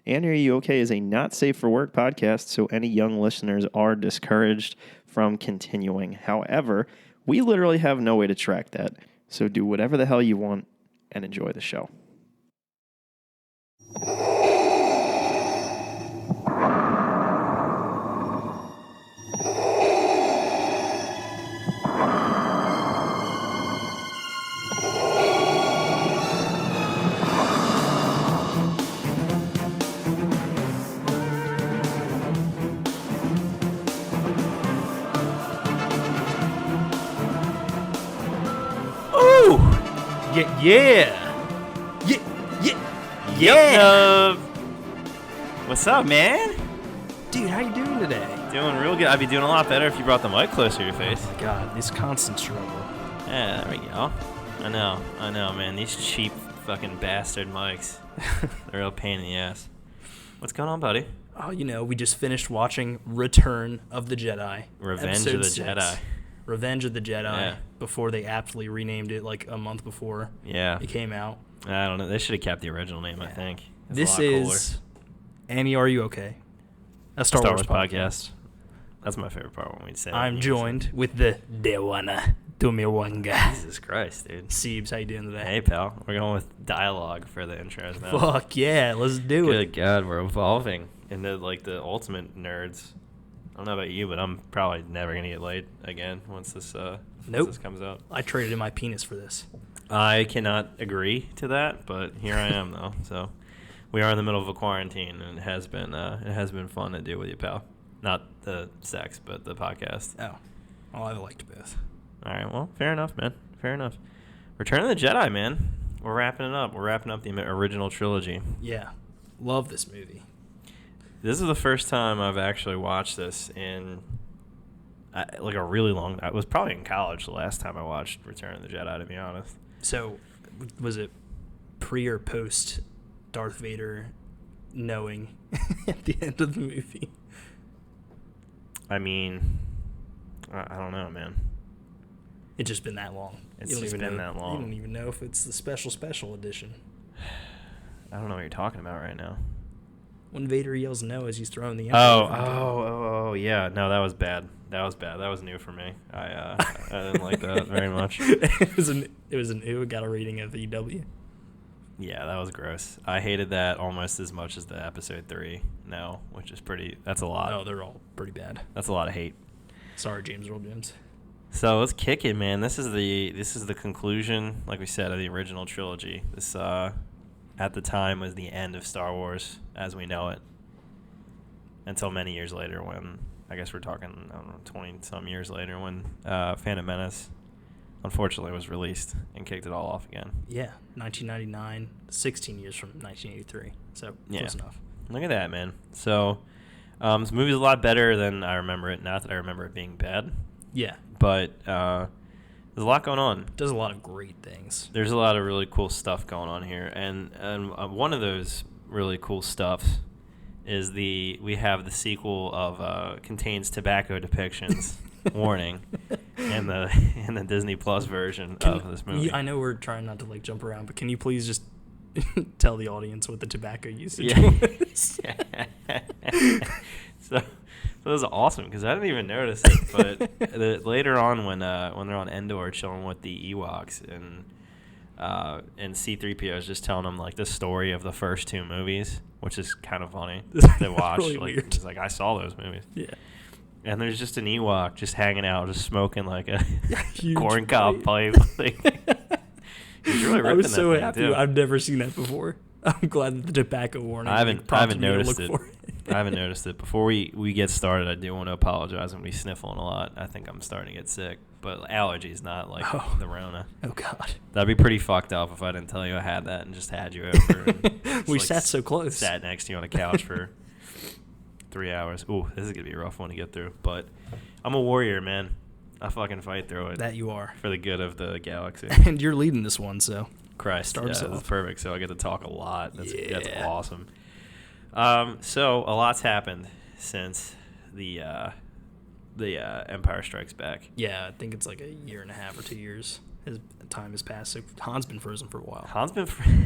And Are You Okay is a not safe for work podcast, so any young listeners are discouraged from continuing. However, we literally have no way to track that, so do whatever the hell you want and enjoy the show. Yeah. What's up, man? Dude, how you doing today? Doing real good. I'd be doing a lot better if you brought the mic closer to your face. Oh, God, this constant struggle. Yeah, there we go. I know, man. These cheap fucking bastard mics. They're a real pain in the ass. What's going on, buddy? Oh, we just finished watching Return of the Jedi. Revenge of the Jedi. Revenge of the Jedi, before they aptly renamed it like a month before it came out. I don't know. They should have kept the original name, I think. This is Annie, Are You Okay? A Star Wars podcast. That's my favorite part when we say I'm joined with the Dewana Tumiwanga. Jesus Christ, dude. Siebes, how you doing today? Hey, pal. We're going with dialogue for the intros now. Fuck yeah, let's do it. Good God, we're evolving into like the ultimate nerds. I don't know about you, but I'm probably never going to get laid again once this comes out. I traded in my penis for this. I cannot agree to that, but here I am, though. So we are in the middle of a quarantine, and it has been fun to do with you, pal. Not the sex, but the podcast. Oh. Well, I liked both. All right, well, fair enough, man. Fair enough. Return of the Jedi, man. We're wrapping it up. We're wrapping up the original trilogy. Yeah. Love this movie. This is the first time I've actually watched this in like a really long. I was probably in college the last time I watched Return of the Jedi, to be honest. So, was it pre or post Darth Vader knowing at the end of the movie? I mean, I don't know, man. It's just been that long. It's just been that long. You don't even know if it's the special edition. I don't know what you're talking about right now. When Vader yells no as he's throwing the Emperor. Oh, yeah. No, that was bad. That was new for me. I didn't like that very much. It was an ew. It got a rating of EW. Yeah, that was gross. I hated that almost as much as the episode 3. No, which is that's a lot. Oh, they're all pretty bad. That's a lot of hate. Sorry, James Earl Jones. So let's kick it, man. This is the conclusion, like we said, of the original trilogy. This at the time was the end of Star Wars as we know it. Until many years later, when I guess we're talking, I don't know, 20-some years later, when Phantom Menace unfortunately was released and kicked it all off again. Yeah, 1999, 16 years from 1983. So close enough. Look at that, man. So this movie's a lot better than I remember it. Not that I remember it being bad. Yeah. But there's a lot going on. It does a lot of great things. There's a lot of really cool stuff going on here. And one of those really cool stuff is we have the sequel of contains tobacco depictions warning in the Disney Plus version of this movie. I know we're trying not to jump around, but can you please just tell the audience what the tobacco usage was? So that was awesome because I didn't even notice it. But later on, when they're on Endor chilling with the Ewoks and C-3PO is just telling them the story of the first 2 movies, which is kind of funny to watch. Really weird. It's I saw those movies. Yeah. And there's just an Ewok just hanging out, just smoking a huge corn cob pipe. He's really ripping I was so that thing, happy. too. I've never seen that before. I'm glad that the tobacco warning. I haven't noticed it. it. I haven't noticed it. Before we get started, I do want to apologize. I'm going to be sniffling a lot. I think I'm starting to get sick. But allergies, not the Rona. Oh, God. That'd be pretty fucked up if I didn't tell you I had that and just had you over. And we sat so close. Sat next to you on a couch for 3 hours. Ooh, this is going to be a rough one to get through. But I'm a warrior, man. I fucking fight through it. That you are. For the good of the galaxy. And you're leading this one, so. Christ. Start us off. That's perfect. So I get to talk a lot. That's awesome. So a lot's happened since the Empire Strikes Back. Yeah, I think it's a year and a half or 2 years his time has passed. So Han's been frozen for a while.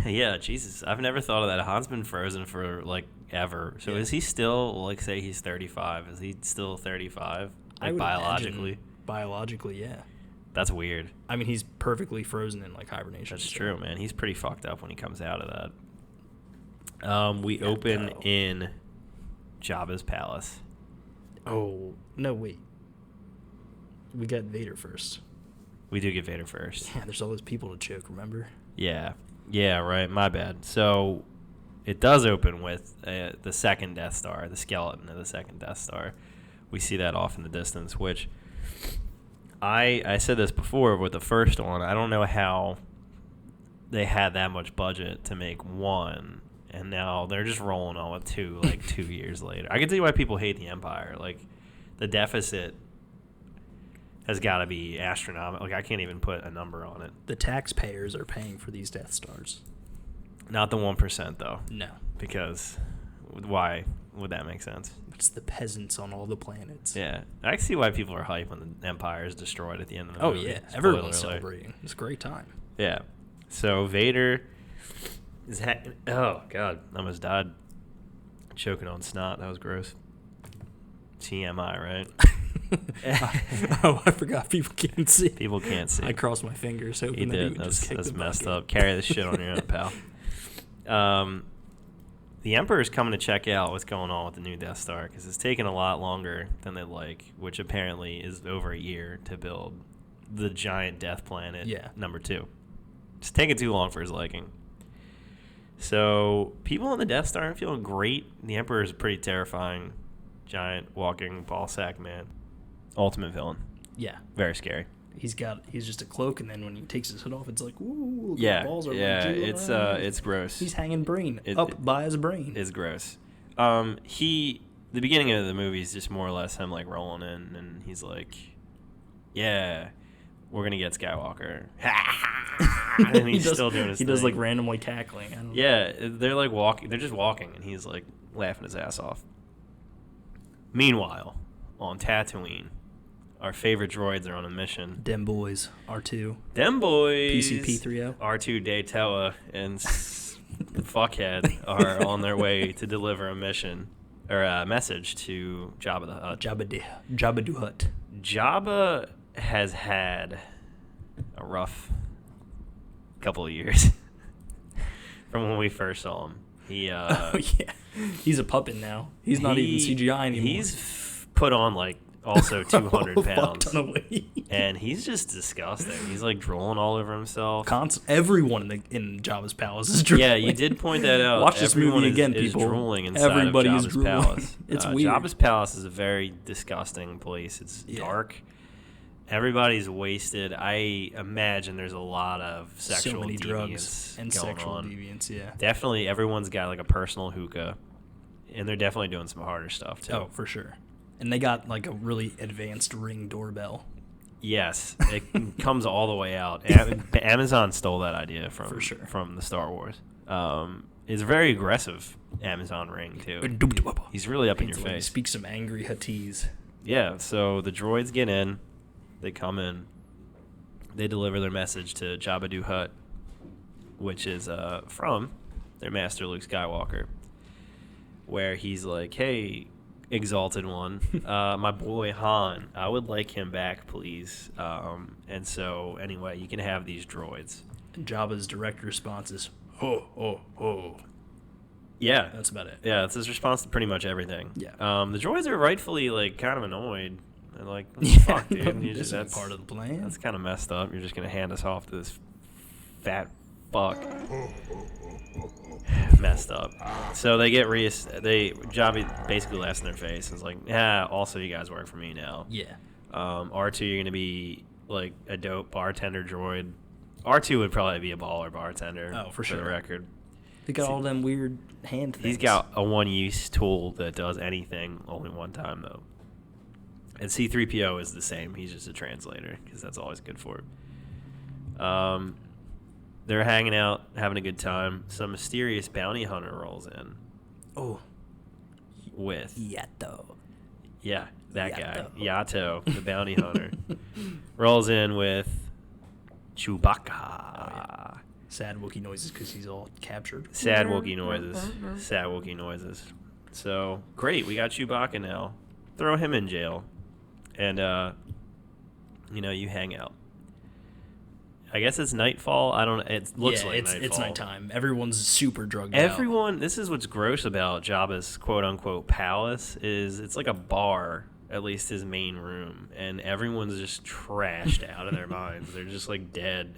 Yeah, Jesus. I've never thought of that. Han's been frozen for, like, ever. So is he still, like, say he's 35. Is he still 35? Like, biologically? Biologically, yeah. That's weird. I mean, he's perfectly frozen in, like, hibernation. That's true, man. He's pretty fucked up when he comes out of that. We open in Jabba's palace. Oh, no, wait. We got Vader first. We do get Vader first. Yeah, there's all those people to choke, remember? Yeah. Yeah, right. My bad. So it does open with the second Death Star, the skeleton of the second Death Star. We see that off in the distance, which I said this before with the first one. I don't know how they had that much budget to make one, and now they're just rolling on with two, like 2 years later. I can see why people hate the Empire. Like, the deficit has got to be astronomical. Like, I can't even put a number on it. The taxpayers are paying for these Death Stars. Not the 1%, though. No. Because why would that make sense? It's the peasants on all the planets. Yeah. I can see why people are hyped when the Empire is destroyed at the end of the movie. Oh, yeah. Spoiler Everyone's alert. celebrating. It's a great time. Yeah. So Vader is... oh, God. I almost died choking on snot. That was gross. TMI, right? Oh, I forgot people can't see. People can't see. I crossed my fingers hoping that he would just kick That's the messed bucket. up. Carry this shit on your own, pal. The Emperor's coming to check out what's going on with the new Death Star because it's taking a lot longer than they'd like, which apparently is over a year to build the giant death planet number 2. It's taking too long for his liking. So people on the Death Star are feeling great. The Emperor is a pretty terrifying, giant walking ball sack man. Ultimate villain. Yeah. Very scary. He's just a cloak, and then when he takes his hood off, it's like, ooh, Yeah, the balls are it's gross. He's hanging brain up by his brain. It's gross. The beginning of the movie is just more or less him like rolling in, and he's like, "Yeah, we're gonna get Skywalker," and he's still doing his thing. He does like randomly cackling. I don't know. Yeah, they're like walking. They're just walking, and he's like laughing his ass off. Meanwhile, on Tatooine, our favorite droids are on a mission. Dem boys, R2. Dem boys. PCP-30. R2 Daytona and Fuckhead are on their way to deliver a mission or a message to Jabba the Hutt. Jabba the Hutt. Jabba has had a rough couple of years from when we first saw him. He he's a puppet now. He's not even CGI anymore. He's put on like also 200 a pounds. fuck ton of weight. And he's just disgusting. He's like drooling all over himself. Everyone in Jabba's palace is drooling. Yeah, you did point that out. Watch this movie again, is people. Drooling inside Everybody of is Jabba's drooling. palace. It's weird. Jabba's palace is a very disgusting place. It's dark. Everybody's wasted. I imagine there's a lot of sexual so many deviance drugs and going sexual on. deviance. Yeah, Definitely, everyone's got like a personal hookah, and they're definitely doing some harder stuff too. Oh, for sure. And they got like a really advanced Ring doorbell. Yes, it comes all the way out. Amazon stole that idea from the Star Wars. It's very aggressive, Amazon Ring too. He's really up in your face. He speaks some angry Huttese. Yeah, so the droids get in. They come in. They deliver their message to Jabba the Hutt, which is from their master Luke Skywalker, where he's like, "Hey, Exalted One, my boy Han, I would like him back, please." And so, anyway, you can have these droids. And Jabba's direct response is, "Ho, ho, ho." Yeah. That's about it. Yeah, it's his response to pretty much everything. Yeah. The droids are rightfully, like, kind of annoyed. They're like, fuck, dude. That's part of the plan. That's kind of messed up. You're just going to hand us off to this fat fuck. Messed up. So they get Jabba basically laughs in their face and is like, yeah, also you guys work for me now. Yeah. R2, you're going to be, like, a dope bartender droid. R2 would probably be a baller bartender. Oh, for sure. For the record. They got all them weird hand things. He's got a one-use tool that does anything only one time, though. And C-3PO is the same. He's just a translator because that's always good for him. They're hanging out, having a good time. Some mysterious bounty hunter rolls in. Oh. With. Yato. Yeah, that guy. Yato, the bounty hunter. Rolls in with Chewbacca. Sad Wookiee noises because he's all captured. Sad Wookiee noises. Sad Wookiee noises. So, great. We got Chewbacca now. Throw him in jail. And, you hang out. I guess it's nightfall. I don't. It looks like nightfall. It's nighttime. Everyone's super drugged out. This is what's gross about Jabba's quote-unquote palace is it's like a bar, at least his main room, and everyone's just trashed out of their minds. They're just, like, dead.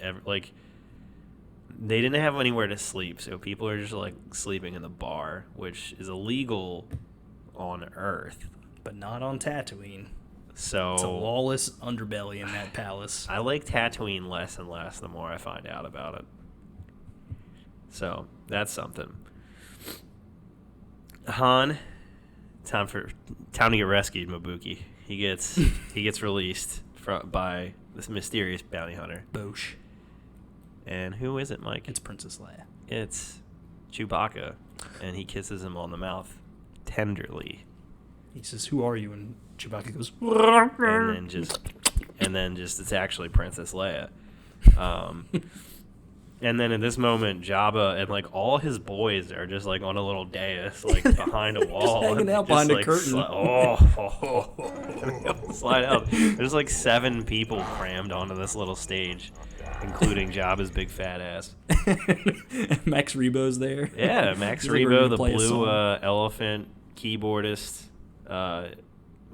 They didn't have anywhere to sleep, so people are just, like, sleeping in the bar, which is illegal on Earth. But not on Tatooine. So it's a lawless underbelly in that palace. I like Tatooine less and less the more I find out about it. So that's something. Han, time to get rescued. Mabuki. He gets released by this mysterious bounty hunter. Bosch. And who is it, Mike? It's Princess Leia. It's Chewbacca, and he kisses him on the mouth tenderly. He says, "Who are you?" And Chewbacca goes, and then just it's actually Princess Leia. And then in this moment, Jabba and like all his boys are just like on a little dais, like behind a wall, just hanging out behind a curtain. Slide out. There's like 7 people crammed onto this little stage, including Jabba's big fat ass. Max Rebo's there. Yeah, Max Rebo, the blue elephant keyboardist.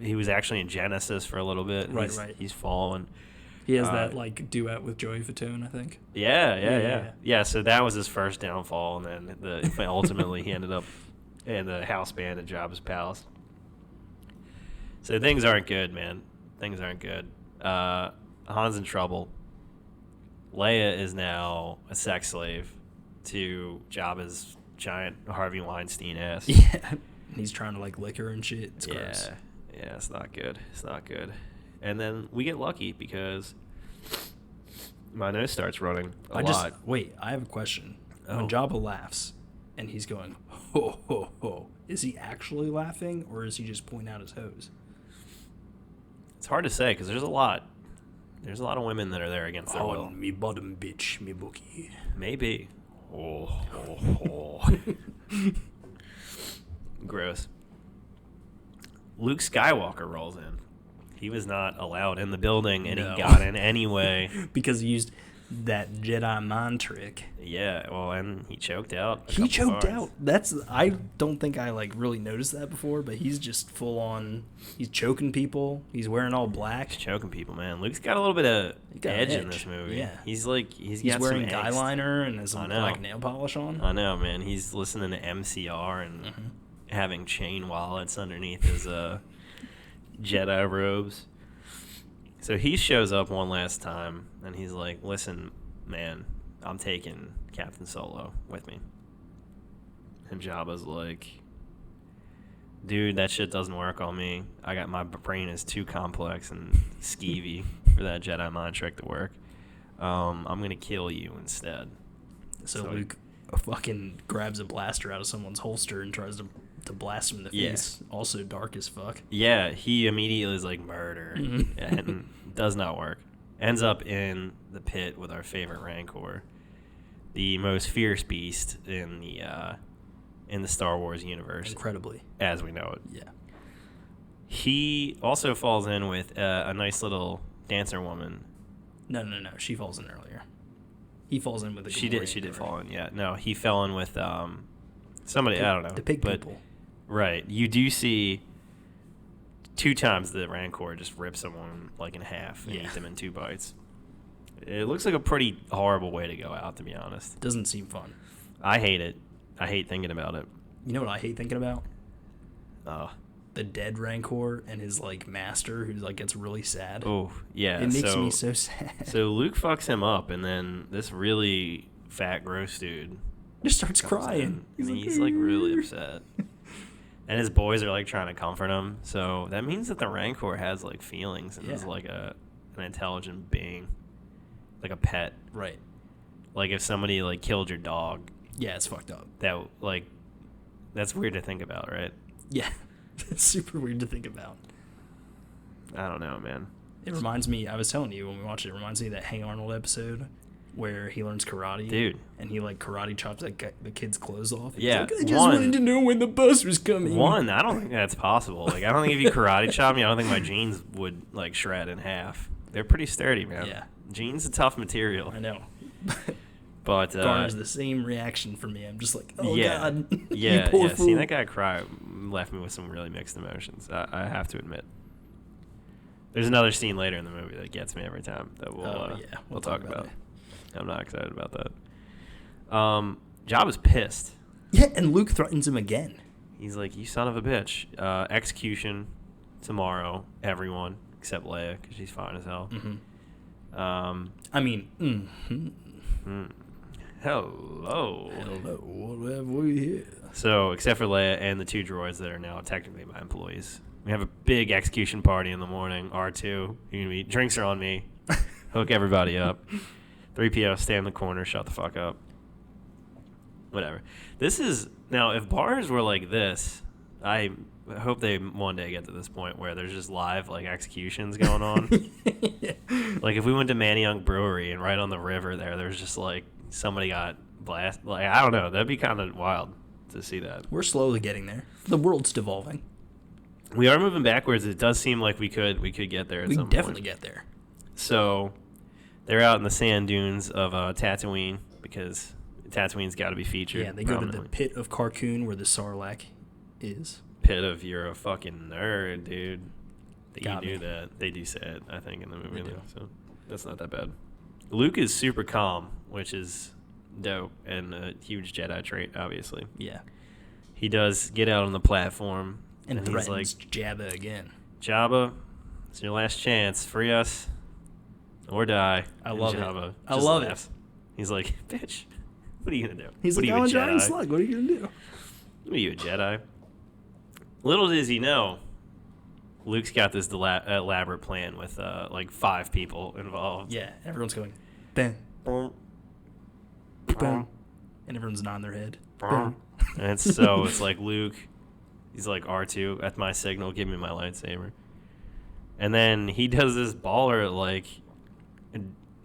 He was actually in Genesis for a little bit. Right. He's fallen. He has that like duet with Joey Fatone, I think. Yeah. So that was his first downfall, and then ultimately he ended up in the house band at Jabba's palace. So things aren't good, man. Things aren't good. Han's in trouble. Leia is now a sex slave to Jabba's giant Harvey Weinstein ass. Yeah. He's trying to like lick her and shit. It's gross. Yeah, it's not good. It's not good. And then we get lucky because my nose starts running a lot. Wait, I have a question. Oh. When Jabba laughs and he's going, ho, ho, ho, is he actually laughing or is he just pointing out his hose? It's hard to say because there's a lot. There's a lot of women that are there against their will. Me bottom bitch, me bookie. Maybe. Gross. Luke Skywalker rolls in. He was not allowed in the building, and he got in anyway. Because he used that Jedi mind trick. Yeah, well, and he choked out. He choked out. I don't think I like really noticed that before, but he's just full on. He's choking people. He's wearing all black. He's choking people, man. Luke's got a little bit of edge in this movie. Yeah, he's got wearing some guy liner and has some black nail polish on. I know, man. He's listening to MCR and having chain wallets underneath his Jedi robes. So he shows up one last time, and he's like, "Listen, man, I'm taking Captain Solo with me." And Jabba's like, "Dude, that shit doesn't work on me. My brain is too complex and skeevy for that Jedi mind trick to work. I'm gonna kill you instead." So Luke fucking grabs a blaster out of someone's holster and tries to blast him in the face. Also dark as fuck. Yeah, he immediately is like murder, and does not work. Ends up in the pit with our favorite Rancor, the most fierce beast in the Star Wars universe. Incredibly, as we know it. Yeah. He also falls in with a nice little dancer woman. No. She falls in earlier. He falls in with a. She did fall in. Yeah. No, he fell in with somebody. I don't know. The pig people. Right. You do see 2 times the Rancor just rips someone like in half and eat them in 2 bites. It looks like a pretty horrible way to go out, to be honest. Doesn't seem fun. I hate it. I hate thinking about it. You know what I hate thinking about? The dead Rancor and his like master who like gets really sad. Oh, yeah. It makes me so sad. So Luke fucks him up, and then this really fat, gross dude just starts crying. He's like really upset. And his boys are like trying to comfort him. So that means that the Rancor has like feelings and is like an intelligent being, like a pet. Right. Like if somebody like killed your dog. Yeah, it's fucked up. That's weird to think about, right? Yeah. It's super weird to think about. I don't know, man. It reminds me, I was telling you when we watched it, it reminds me of that Hey Arnold episode where he learns karate. Dude. And he, like, karate chops the kid's clothes off. Yeah. Like, I just wanted to know when the bus was coming. I don't think that's possible. Like, I don't think if you karate chop me, I don't think my jeans would, like, shred in half. They're pretty sturdy, man. Yeah. Jeans are tough material. I know. But garners the same reaction for me. I'm just like, oh, God. Yeah, you poor yeah. fool. Seeing that guy cry left me with some really mixed emotions. I have to admit. There's another scene later in the movie that gets me every time that we'll talk about. I'm not excited about that. Jabba's pissed. Yeah, and Luke threatens him again. He's like, you son of a bitch. Execution tomorrow, everyone, except Leia, because she's fine as hell. Hello. Hello, what have we here? So, except for Leia and the 2 droids that are now technically my employees. We have a big execution party in the morning. R2, you're gonna be, drinks are on me. Hook everybody up. 3PO, stay in the corner, shut the fuck up. Whatever. This is, now, if bars were like this, I hope they one day get to this point where there's just live, like, executions going on. Like, if we went to Manayunk Brewery and right on the river there's just, like, somebody got blasted. Like, I don't know. That'd be kind of wild to see that. We're slowly getting there. The world's devolving. We are moving backwards. It does seem like we could get there at some point. We definitely get there. So, they're out in the sand dunes of Tatooine because Tatooine's got to be featured. Yeah, they go to the pit of Carkoon where the Sarlacc is. Pit of, you're a fucking nerd, dude. Got you me. knew that. They do say it, I think, in the movie. Though, so that's not that bad. Luke is super calm, which is dope and a huge Jedi trait, obviously. Yeah. He does get out on the platform And he's threatens like, Jabba again. Jabba, it's your last chance. Free us or die. I And love it. Jabba I just love laughs. He's like, bitch, what are you going to do? He's what like, are I'm you, a giant Jedi? slug. What are you going to do? What are you, a Jedi? Little does he know, Luke's got this elaborate plan with like 5 people involved. Yeah, everyone's going, bam, boom, and everyone's nodding their head. And it's like Luke, he's like, R2, at my signal, give me my lightsaber. And then he does this baller, like,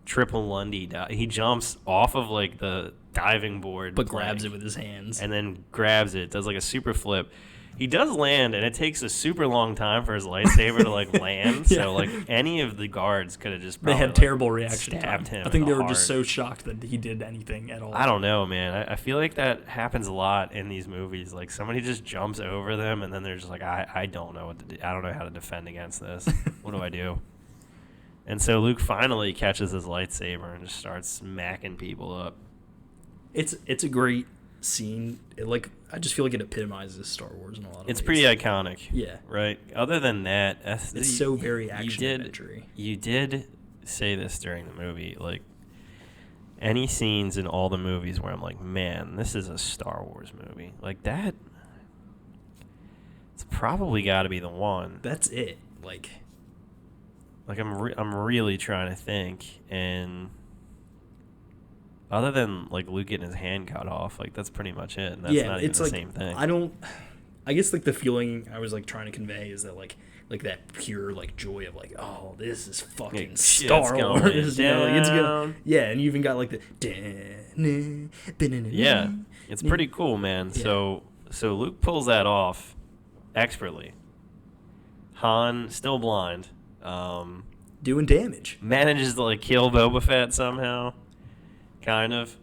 triple Lundy. He jumps off of, like, the diving board. But grabs it with his hands. And then grabs it, does, like, a super flip. He does land, and it takes a super long time for his lightsaber to, like, land. Yeah. So, like, any of the guards could have just probably, they had terrible reaction stabbed time. him I think in they the were just heart. so shocked that he did anything at all. I don't know, man. I feel like that happens a lot in these movies. Like, somebody just jumps over them, and then they're just like, I don't know what to do. I don't know how to defend against this. What do I do? And so Luke finally catches his lightsaber and just starts smacking people up. It's a great scene. I just feel like it epitomizes Star Wars in a lot of ways. It's pretty iconic. Yeah. Right? Other than that, It's so very action-adventure-y. You did say this during the movie, like, any scenes in all the movies where I'm like, man, this is a Star Wars movie. Like, that, it's probably got to be the one. That's it. Like I'm really trying to think, and other than, like, Luke getting his hand cut off, like, that's pretty much it, and that's not even the same thing. I guess, like, the feeling I was, like, trying to convey is that, like that pure, like, joy of, like, oh, this is fucking Like, Star Wars. You know, like, it's good. Yeah, and you even got, like, the Yeah, it's pretty cool, man. Yeah. So Luke pulls that off expertly. Han, still blind, doing damage. manages to, like, kill Boba Fett somehow, kind of.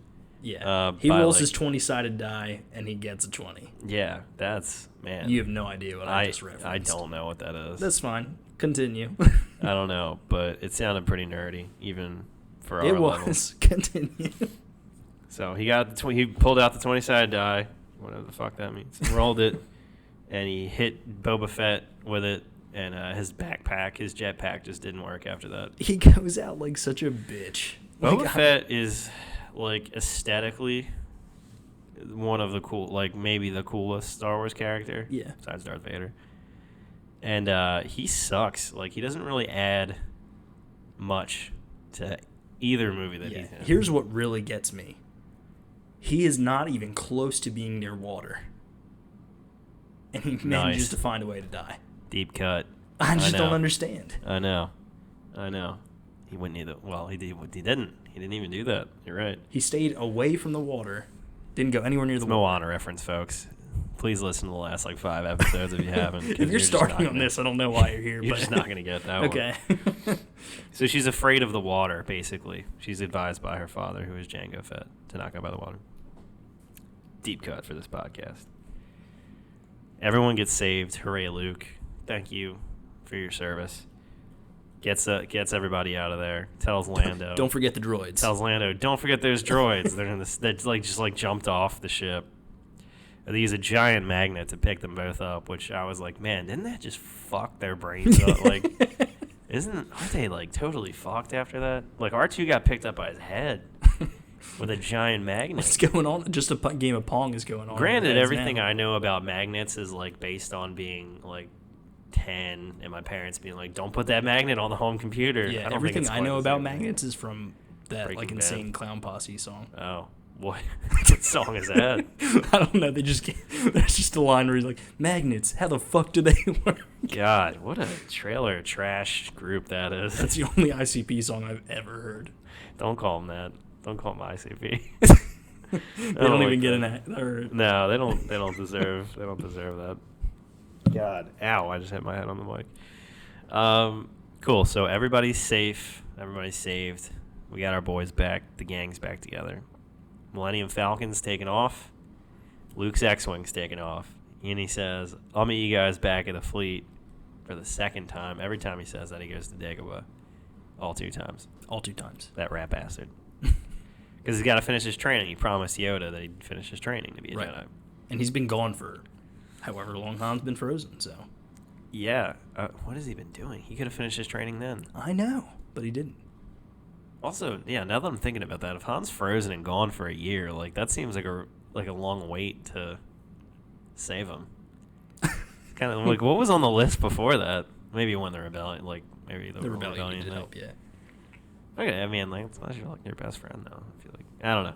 Yeah. He by, rolls like, his 20-sided die, and he gets a 20. Yeah, that's, man. You have no idea what I just referenced. I don't know what that is. That's fine. Continue. I don't know, but it sounded pretty nerdy, even for our It level. was. Continue. So he got he pulled out the 20-sided die, whatever the fuck that means, and rolled it, and he hit Boba Fett with it, and his jetpack just didn't work after that. He goes out like such a bitch. Boba Fett is, like, aesthetically one of the maybe the coolest Star Wars character. Yeah. Besides Darth Vader. And he sucks. Like, he doesn't really add much to either movie that he's in. Here's what really gets me. He is not even close to being near water. And he manages to find a way to die. Deep cut. I just know. don't understand. I know. I know. He wouldn't either. Well, he didn't. He didn't even do that. You're right. He stayed away from the water. Didn't go anywhere near It's the water. Moana reference, folks. Please listen to the last 5 episodes if you haven't. 'cause If you're just not starting on gonna- this, I don't know why you're here. You're but just not going to get that okay. one. So she's afraid of the water, basically. She's advised by her father, who is Jango Fett, to not go by the water. Deep cut for this podcast. Everyone gets saved. Hooray, Luke. Thank you for your service. Gets everybody out of there. Tells Lando. Don't forget the droids. Tells Lando, don't forget those droids. They're in this. They just jumped off the ship. They use a giant magnet to pick them both up, which I was like, man, didn't that just fuck their brains up? Like, aren't they totally fucked after that? Like R2 got picked up by his head with a giant magnet. What's going on? Just a game of Pong is going on. Granted, everything now. I know about magnets is based on being 10 and my parents being like, don't put that magnet on the home computer. Yeah, I don't everything think it's I quite know the about same. magnets is from that Breaking insane Bad. Clown Posse song. Oh, what song is that? I don't know. There's just a line where he's like, magnets, how the fuck do they work? God, what a trailer trash group that is. That's the only ICP song I've ever heard. Don't call them that. Don't call them ICP. They don't even get an act. No, they don't. They don't deserve. They don't deserve that. God, ow! I just hit my head on the mic. Cool. So everybody's safe. Everybody's saved. We got our boys back. The gang's back together. Millennium Falcon's taking off. Luke's X-Wing's taking off. And he says, I'll meet you guys back at the fleet for the second time. Every time he says that, he goes to Dagobah. All 2 times. All 2 times. That rat bastard. Because he's got to finish his training. He promised Yoda that he'd finish his training to be a Jedi. And he's been gone for however long Han's been frozen, so. Yeah. What has he been doing? He could have finished his training then. I know, but he didn't. Also, yeah, now that I'm thinking about that, if Han's frozen and gone for a year, that seems like a long wait to save him. Kind of what was on the list before that? Maybe when the rebellion, maybe the rebellion needed thing. help, yeah. Okay, I mean, it's not your best friend though. I feel like I don't know.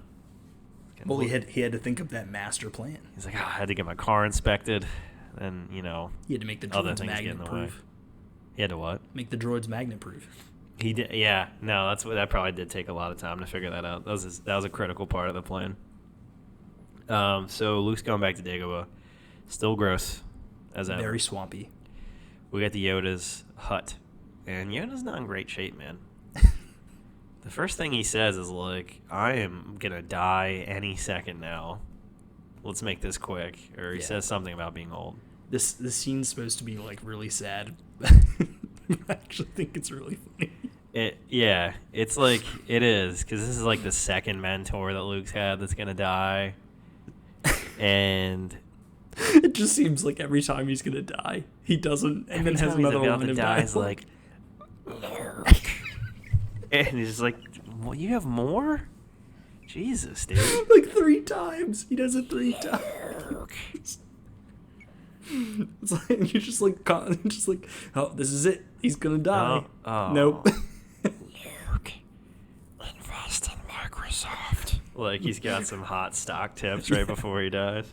Well, he had to think of that master plan. He's like, I had to get my car inspected, and He had to make the other droids things get in magnet the way. proof. He had to what? Make the droids magnet proof. He did, yeah. No, that probably did take a lot of time to figure that out. That was a critical part of the plan. So Luke's going back to Dagobah. Still gross, as ever. Very swampy. We got the Yoda's hut, and Yoda's not in great shape, man. The first thing he says is I am gonna die any second now. Let's make this quick. Or he says something about being old. This scene's supposed to be really sad. I actually think it's really funny. It's it is, because this is the second mentor that Luke's had that's gonna die, and It just seems like every time he's gonna die, he doesn't, and then has another line of dialogue. And he's just like, well, you have more? Jesus, dude. 3 times. He does it 3 times. It's you're just oh, this is it. He's gonna die. Oh. Nope. Luke, invest in Microsoft. He's got some hot stock tips right before he dies.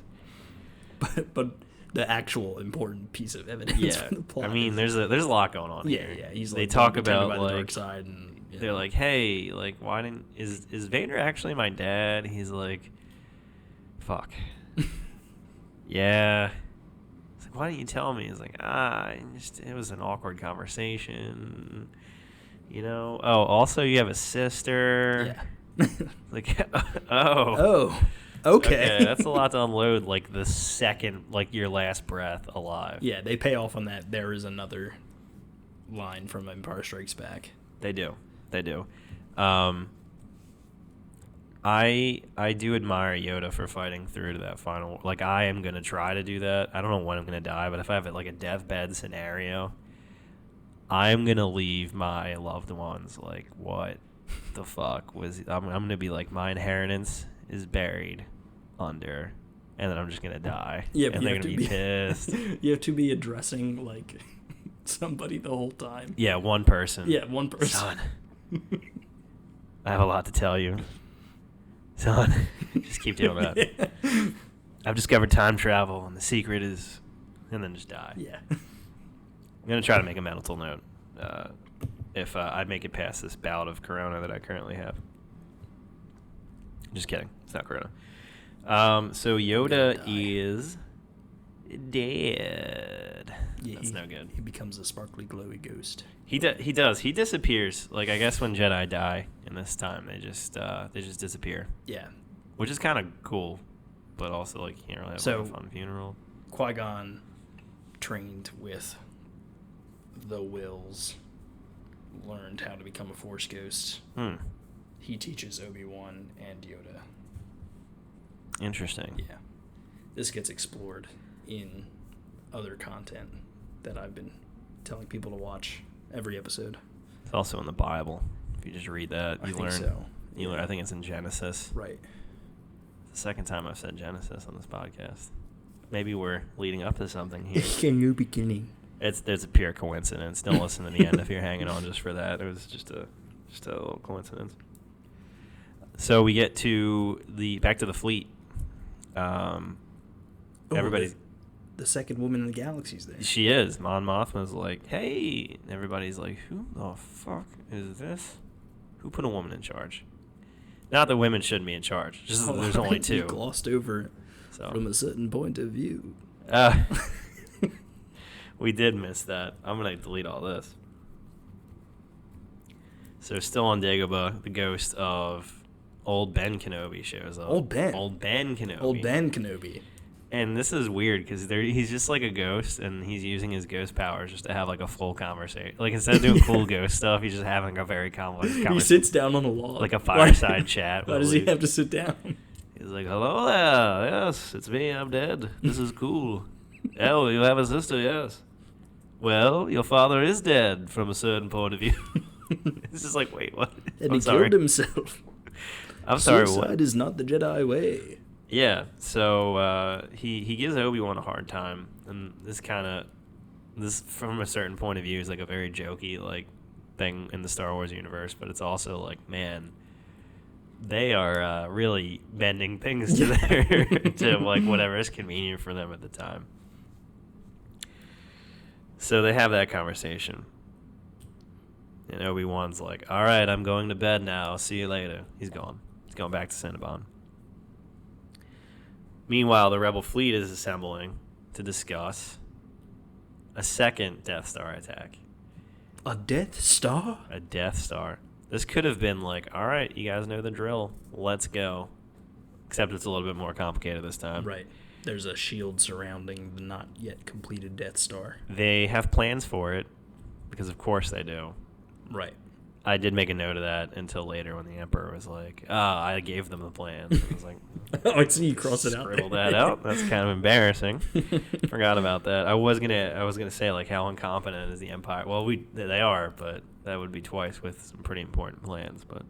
But the actual important piece of evidence for the plot. I mean, there's a lot going on here. Yeah. He's they talk about by the dark side, and they're like, hey, why didn't is Vader actually my dad? He's like, fuck. Yeah. It's like, why didn't you tell me? He's like, it was an awkward conversation. Oh, also you have a sister. Yeah. Oh. Okay. That's a lot to unload. The second, your last breath alive. Yeah, they pay off on that. There is another line from Empire Strikes Back. They do. I do admire Yoda for fighting through to that final. I am gonna try to do that. I don't know when I'm gonna die, but if I have a deathbed scenario, I'm gonna leave my loved ones. What the fuck was? I'm gonna be my inheritance is buried under, and then I'm just gonna die. Yeah, and they're gonna be pissed. You have to be addressing somebody the whole time. Yeah, one person. Yeah, one person. Son, I have a lot to tell you. Son, just keep doing that. I've discovered time travel, and the secret is, and then just die. Yeah. I'm gonna try to make a mental note if I make it past this bout of Corona that I currently have. Just kidding. It's not Corona. So Yoda is dead. Yeah, That's no good. He becomes a sparkly, glowy ghost. He does. He disappears. Like, I guess when Jedi die in this time, they just disappear. Yeah. Which is kind of cool, but also, like, you can't really have like, a fun funeral. Qui-Gon trained with the Wills, learned how to become a Force ghost. He teaches Obi-Wan and Yoda. Interesting. Yeah. This gets explored in other content that I've been telling people to watch every episode. It's also in the Bible. If you just read that, you learn. So. You learn. I think it's in Genesis. Right. It's the second time I've said Genesis on this podcast. Maybe we're leading up to something here. It's a new beginning. There's a pure coincidence. Don't listen to the end if you're hanging on just for that. It was just a little coincidence. So we get back to the fleet. Everybody's the second woman in the galaxy's there. She is. Mon Mothma's like, hey. And everybody's like, who the fuck is this? Who put a woman in charge? Not that women shouldn't be in charge. Just that there's only two. You glossed over from a certain point of view. We did miss that. I'm going to delete all this. So still on Dagobah, the ghost of old Ben Kenobi shows up. Old Ben Kenobi. And this is weird because he's just like a ghost, and he's using his ghost powers just to have like a full conversation. Like instead of doing cool ghost stuff, he's just having a very complex conversation. He sits down on a log. Like a fireside chat. Why does he have to sit down? He's like, hello there. Yes, it's me. I'm dead. This is cool. Oh, you have a sister? Yes. Well, your father is dead from a certain point of view. It's just like, wait, what? And he killed himself. I'm sorry, what? Suicide is not the Jedi way. Yeah, so he gives Obi-Wan a hard time, and this from a certain point of view is like a very jokey like thing in the Star Wars universe, but it's also like, man, they are really bending things to their to like whatever is convenient for them at the time. So they have that conversation, and Obi-Wan's like, all right, I'm going to bed now. I'll see you later. He's gone. He's going back to Cinnabon. Meanwhile, the Rebel fleet is assembling to discuss a second Death Star attack. A Death Star? A Death Star. This could have been like, all right, you guys know the drill. Let's go. Except it's a little bit more complicated this time. Right. There's a shield surrounding the not yet completed Death Star. They have plans for it, because of course they do. Right. I did make a note of that until later when the Emperor was like, I gave them the plan. I was like, oh, I see you cross it out. Scribble that out. That's kind of embarrassing. Forgot about that. I was gonna say like how incompetent is the Empire? Well, they are, but that would be twice with some pretty important plans. But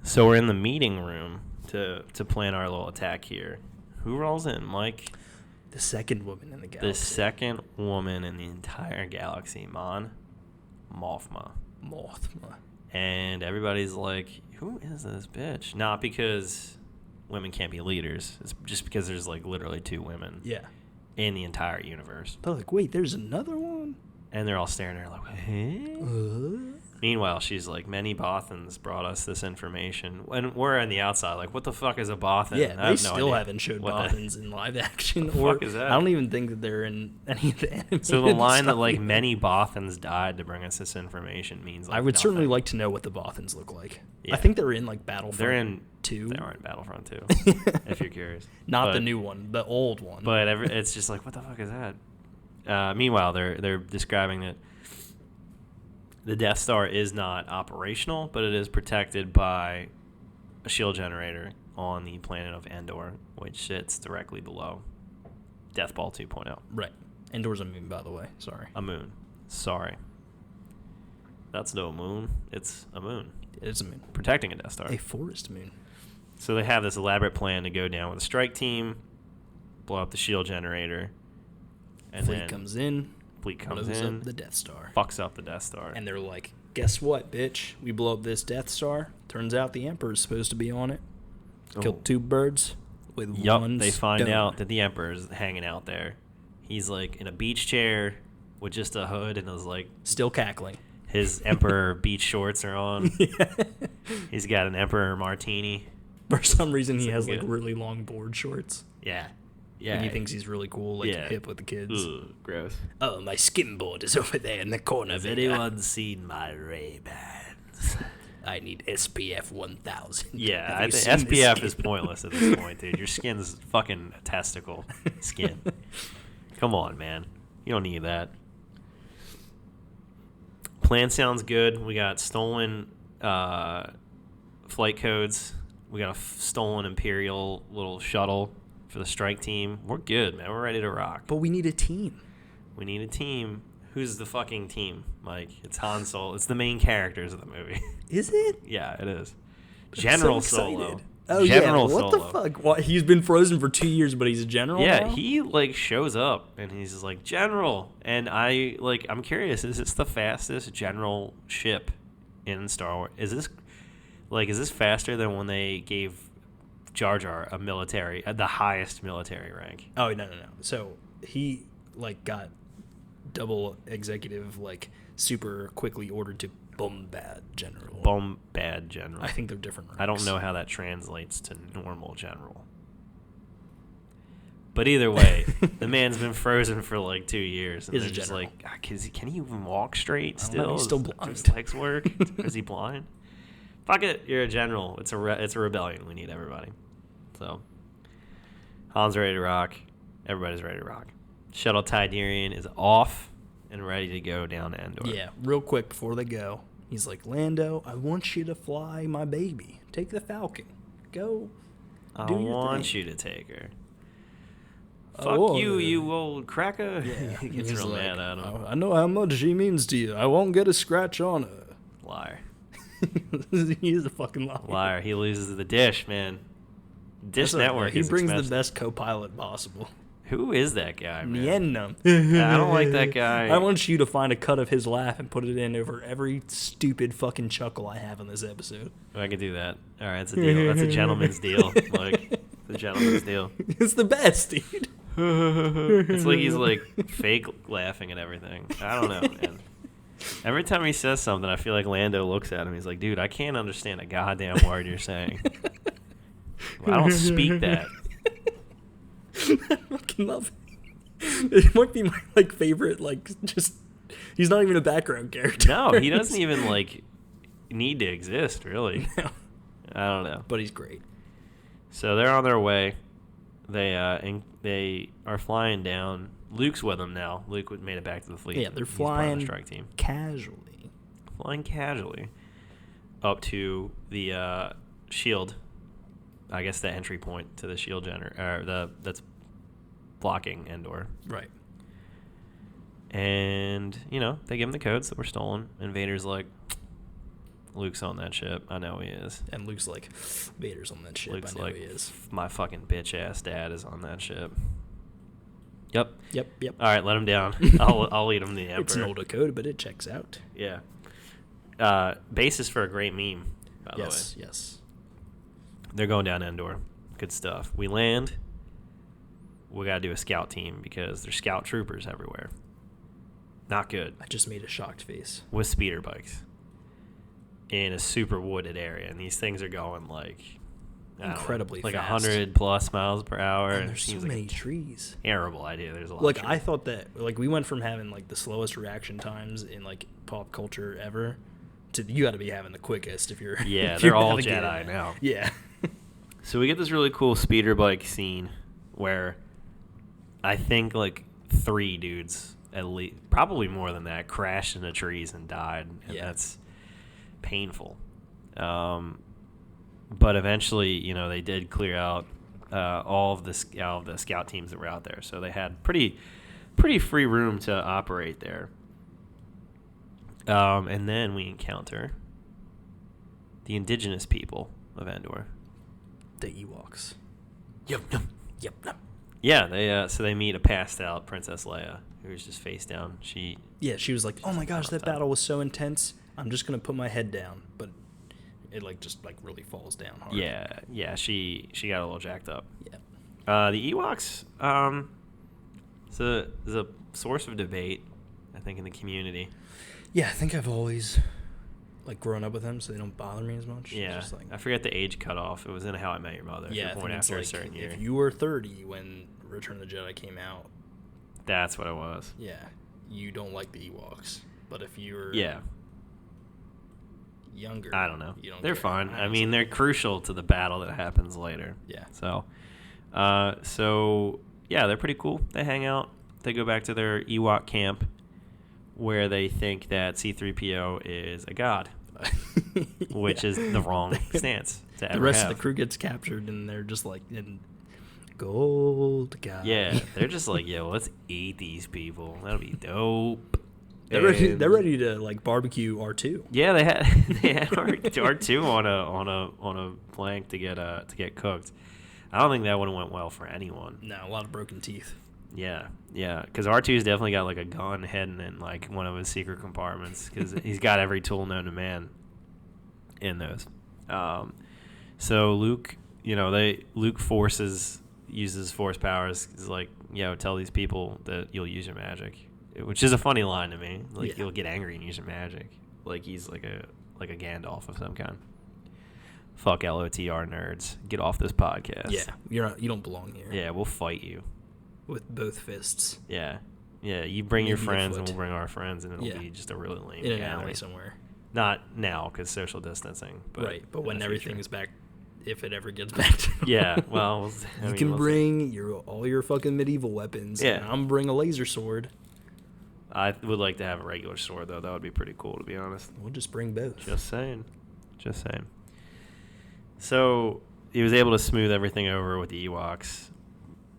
so we're in the meeting room to plan our little attack here. Who rolls in, Mike? The second woman in the galaxy. The second woman in the entire galaxy, Mon Mothma. And everybody's like, who is this bitch? Not because women can't be leaders. It's just because there's like literally two women in the entire universe. They're like, wait, there's another one? And they're all staring at her like, huh? Meanwhile, she's like, many Bothans brought us this information. And we're on the outside, like, what the fuck is a Bothan? Yeah, they still haven't showed Bothans in live action. What the fuck is that? I don't even think that they're in any of the animated So the line that, like, yet. many Bothans died to bring us this information means, like, I would nothing. certainly like to know what the Bothans look like. Yeah. I think they're in, like, Battlefront They're in 2. They are in Battlefront 2, if you're curious. Not the new one, the old one. But it's just like, what the fuck is that? Meanwhile, they're describing that the Death Star is not operational, but it is protected by a shield generator on the planet of Endor, which sits directly below Death Ball 2.0. Right. Endor's a moon, by the way. Sorry. A moon. Sorry. That's no moon. It's a moon. It's a moon. Protecting a Death Star. A forest moon. So they have this elaborate plan to go down with a strike team, blow up the shield generator, and Fleet then comes in. Fleet comes blows in. up the Death Star. Fucks up the Death Star. And they're like, guess what, bitch? We blow up this Death Star. Turns out the Emperor's supposed to be on it. Killed two birds with one They find stone. out that the Emperor's hanging out there. He's like in a beach chair with just a hood and is like still cackling. His Emperor beach shorts are on. Yeah. He's got an Emperor martini. For some reason, he has good. like really long board shorts. Yeah. Yeah. And he thinks he's really cool, like hip with the kids. Ugh, gross. Oh, my skimboard is over there in the corner. Has anyone seen my Ray-Bans? I need SPF 1000. Yeah, I think SPF is pointless at this point, dude. Your skin's fucking testicle skin. Come on, man. You don't need that. Plan sounds good. We got stolen flight codes. We got a stolen Imperial little shuttle for the strike team. We're good, man. We're ready to rock. But we need a team. We need a team. Who's the fucking team, Mike? It's Han Solo. It's the main characters of the movie. Is it? Yeah, it is. General Solo. Oh, General yeah. What Solo. the fuck? What? He's been frozen for 2 years, but he's a general Yeah, now? he like shows up and he's just like General, and I'm curious. Is this the fastest general ship in Star Wars? Is this faster than when they gave Jar Jar a military, the highest military rank? Oh, no. So he like got double executive, like super quickly ordered to Bombad General. Bombad General. I think they're different ranks. I don't know how that translates to normal general. But either way, the man's been frozen for like 2 years, and He's they're a just general. like, can he even walk straight I don't still? know, he's still Does blind. his legs work? Is he blind? Fuck it, you're a general. It's a rebellion. We need everybody. So Han's ready to rock. Everybody's ready to rock. Shuttle Tidarian is off and ready to go down to Endor. Yeah, real quick before they go, he's like, Lando, I want you to fly my baby. Take the Falcon. Go I do your want thing. you to take her. I Fuck want you, her. you old cracker. Yeah. He gets He's real like, mad at him. I know how much she means to you. I won't get a scratch on her. Liar. He is a fucking liar. Liar. He loses the dish, man. Dish That's all right. Network He is brings expensive. the best co-pilot possible. Who is that guy, man? Nienum. I don't like that guy. I want you to find a cut of his laugh and put it in over every stupid fucking chuckle I have in this episode. I can do that. All right, that's a deal. That's a gentleman's deal. Like, the gentleman's deal. It's the best, dude. It's like he's like fake laughing and everything. I don't know, man. Every time he says something, I feel like Lando looks at him. He's like, dude, I can't understand a goddamn word you're saying. I don't speak that. I fucking love it. It might be my like favorite, like just he's not even a background character. No, he doesn't even like need to exist, really. No. I don't know. But he's great. So they're on their way. They are flying down. Luke's with them now. Luke made it back to the fleet. Yeah, they're He's part of flying the strike team. casually. Flying casually up to the shield. I guess the entry point to the shield that's blocking Endor. Right. And, they give him the codes that were stolen. And Vader's like, Luke's on that ship. I know he is. And Luke's like, Vader's on that ship. Luke's I know like, he is. my fucking bitch-ass dad is on that ship. Yep. Yep. All right, let him down. I'll lead him to the Emperor. It's an older code, but it checks out. Yeah. Basis for a great meme, by the way. Yes. They're going down Endor. Good stuff. We land. We got to do a scout team because there's scout troopers everywhere. Not good. I just made a shocked face. With speeder bikes. In a super wooded area. And these things are going like... Incredibly like fast. 100 plus miles per hour. And there's so seems many like trees. Terrible idea. There's a lot Like, of trees. I thought that, like, we went from having, like, the slowest reaction times in, like, pop culture ever to you got to be having the quickest if you're... Yeah, if they're you're all navigating Jedi that. now. Yeah. So we get this really cool speeder bike scene where I think, like, 3 dudes, at least, probably more than that, crashed into trees and died. And that's painful. But eventually, they did clear out all of the scout teams that were out there. So they had pretty free room to operate there. And then we encounter the indigenous people of Endor. The Ewoks. Yep. Yeah, They meet a passed out Princess Leia who's just face down. She was like, oh my gosh, that battle was so intense. I'm just going to put my head down. But it, like, just, like, really falls down hard. Yeah. She got a little jacked up. Yeah. The Ewoks, it's a source of debate I think, in the community. Yeah, I think I've always grown up with them, so they don't bother me as much. Yeah, It's just I forget the age cutoff. It was in How I Met Your Mother. yeah, if you're born after a certain year. If you were 30 when Return of the Jedi came out, That's what it was. yeah, you don't like the Ewoks. But if you're younger, I don't know. You don't they're care. fine. I mean, they're crucial to the battle that happens later. Yeah. So yeah, they're pretty cool. They hang out. They go back to their Ewok camp, where they think that C-3PO is a god, which is the wrong stance to ever The rest have. of the crew gets captured, and they're just in gold guy. Yeah, they're just like, yo, let's eat these people. That'll be dope. They're ready to barbecue R2. Yeah, they had R2 on a plank to get cooked. I don't think that would have went well for anyone. No, a lot of broken teeth. Yeah, because R2's definitely got a gun hidden in one of his secret compartments because he's got every tool known to man in those. So Luke, Luke uses force powers. Is like, tell these people that you'll use your magic, which is a funny line to me. You'll get angry and use your magic. He's like a Gandalf of some kind. Fuck LOTR nerds. Get off this podcast. Yeah, you don't belong here. Yeah, we'll fight you. With both fists. Yeah. You bring your Maybe a friends, and foot. we'll bring our friends, and it'll be just a really lame in an gathering. alley somewhere. Not now, because social distancing. But right, but in when the everything future. is back, if it ever gets back to normal. Yeah, well, you can bring all your fucking medieval weapons. Yeah. And I'm bring a laser sword. I would like to have a regular sword, though. That would be pretty cool, to be honest. We'll just bring both. Just saying. So he was able to smooth everything over with the Ewoks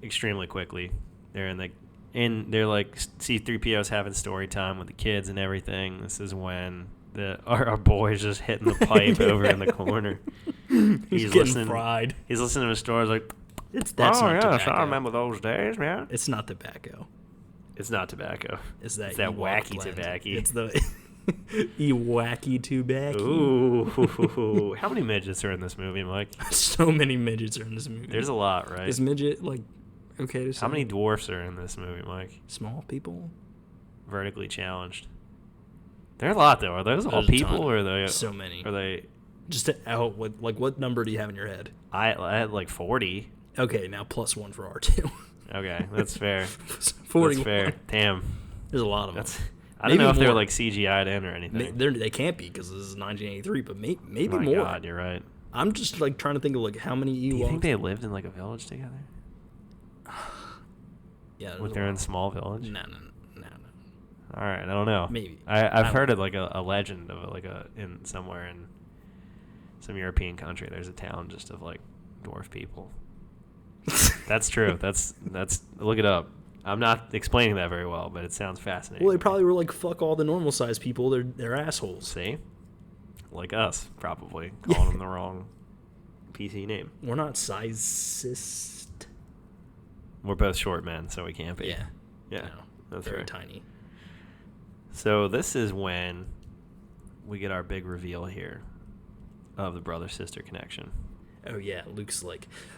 extremely quickly. They're they're like C-3PO's having story time with the kids and everything. This is when our boy's just hitting the pipe over in the corner. He's getting fried. He's listening to his stories That's oh not yes, tobacco. I remember those days, man. It's not tobacco. It's not tobacco. It's that Ewok wacky blend. tobacco. It's the wacky tobacco. Ooh. How many midgets are in this movie, Mike? So many midgets are in this movie. There's a lot, right? Is midget okay to say? How many dwarfs are in this movie, Mike? Small people? Vertically challenged. There are a lot, though. Are those all There's a people, ton. or are they? So many. Are they? Just what number do you have in your head? I had 40. Okay, now plus one for R2. Okay, that's fair. 41. That's fair. Damn. There's a lot of them. I don't know if Maybe they're more. CGI'd in or anything. They can't be because this is 1983, but maybe Oh my more. God, you're right. I'm just trying to think of how many Ewoks. Do you think they lived in a village together? Yeah, With their own small village? No. All right, I don't know. Maybe. I've heard of a legend of in somewhere in some European country. There's a town just of dwarf people. That's true. That's look it up. I'm not explaining that very well, but it sounds fascinating. Well, they probably were fuck all the normal sized people. They're assholes. See, like us, probably calling them the wrong PC name. We're not sizist. We're both short men, so we can't be. Yeah. Yeah. No, That's very fair. tiny. So this is when we get our big reveal here of the brother-sister connection. Oh yeah, Luke's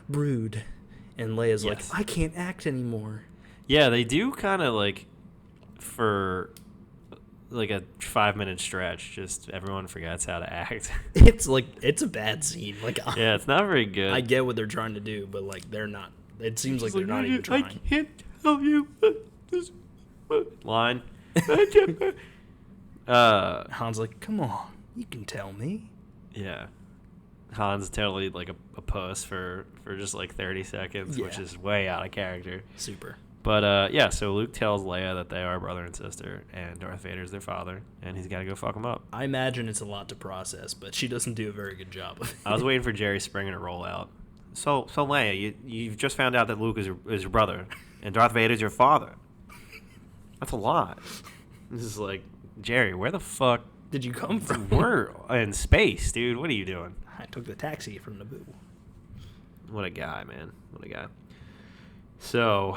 brood, and Leia's Yes. I can't act anymore. Yeah, they do kind of for a 5-minute stretch, just everyone forgets how to act. It's it's a bad scene. Yeah, it's not very good. I get what they're trying to do, but they're not. It seems like they're not even trying. I can't tell you this line. Han's come on, you can tell me. Yeah. Han's totally a puss for just 30 seconds, which Yeah. is way out of character. Super. But yeah, so Luke tells Leia that they are brother and sister, and Darth Vader's their father, and he's got to go fuck him up. I imagine it's a lot to process, but she doesn't do a very good job of it. I was waiting for Jerry Springer to roll out. So Leia, you've just found out that Luke is your brother, and Darth Vader's your father. That's a lot. This is Jerry, where the fuck Did you come from? we're in space, dude? What are you doing? I took the taxi from Naboo. What a guy, man. What a guy. So,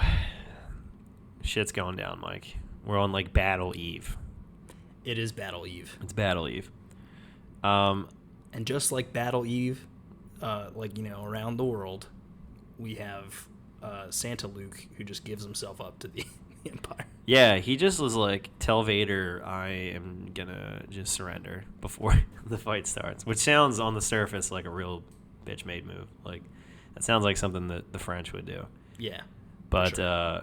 shit's going down, Mike. We're on Battle Eve. It is Battle Eve. It's Battle Eve. And just like Battle Eve, around the world, we have Santa Luke who just gives himself up to the the Empire. Yeah, he just was like, tell Vader I am gonna just surrender before the fight starts, which sounds on the surface like a real bitch-made move. Like, that sounds like something that the French would do. Yeah. But sure.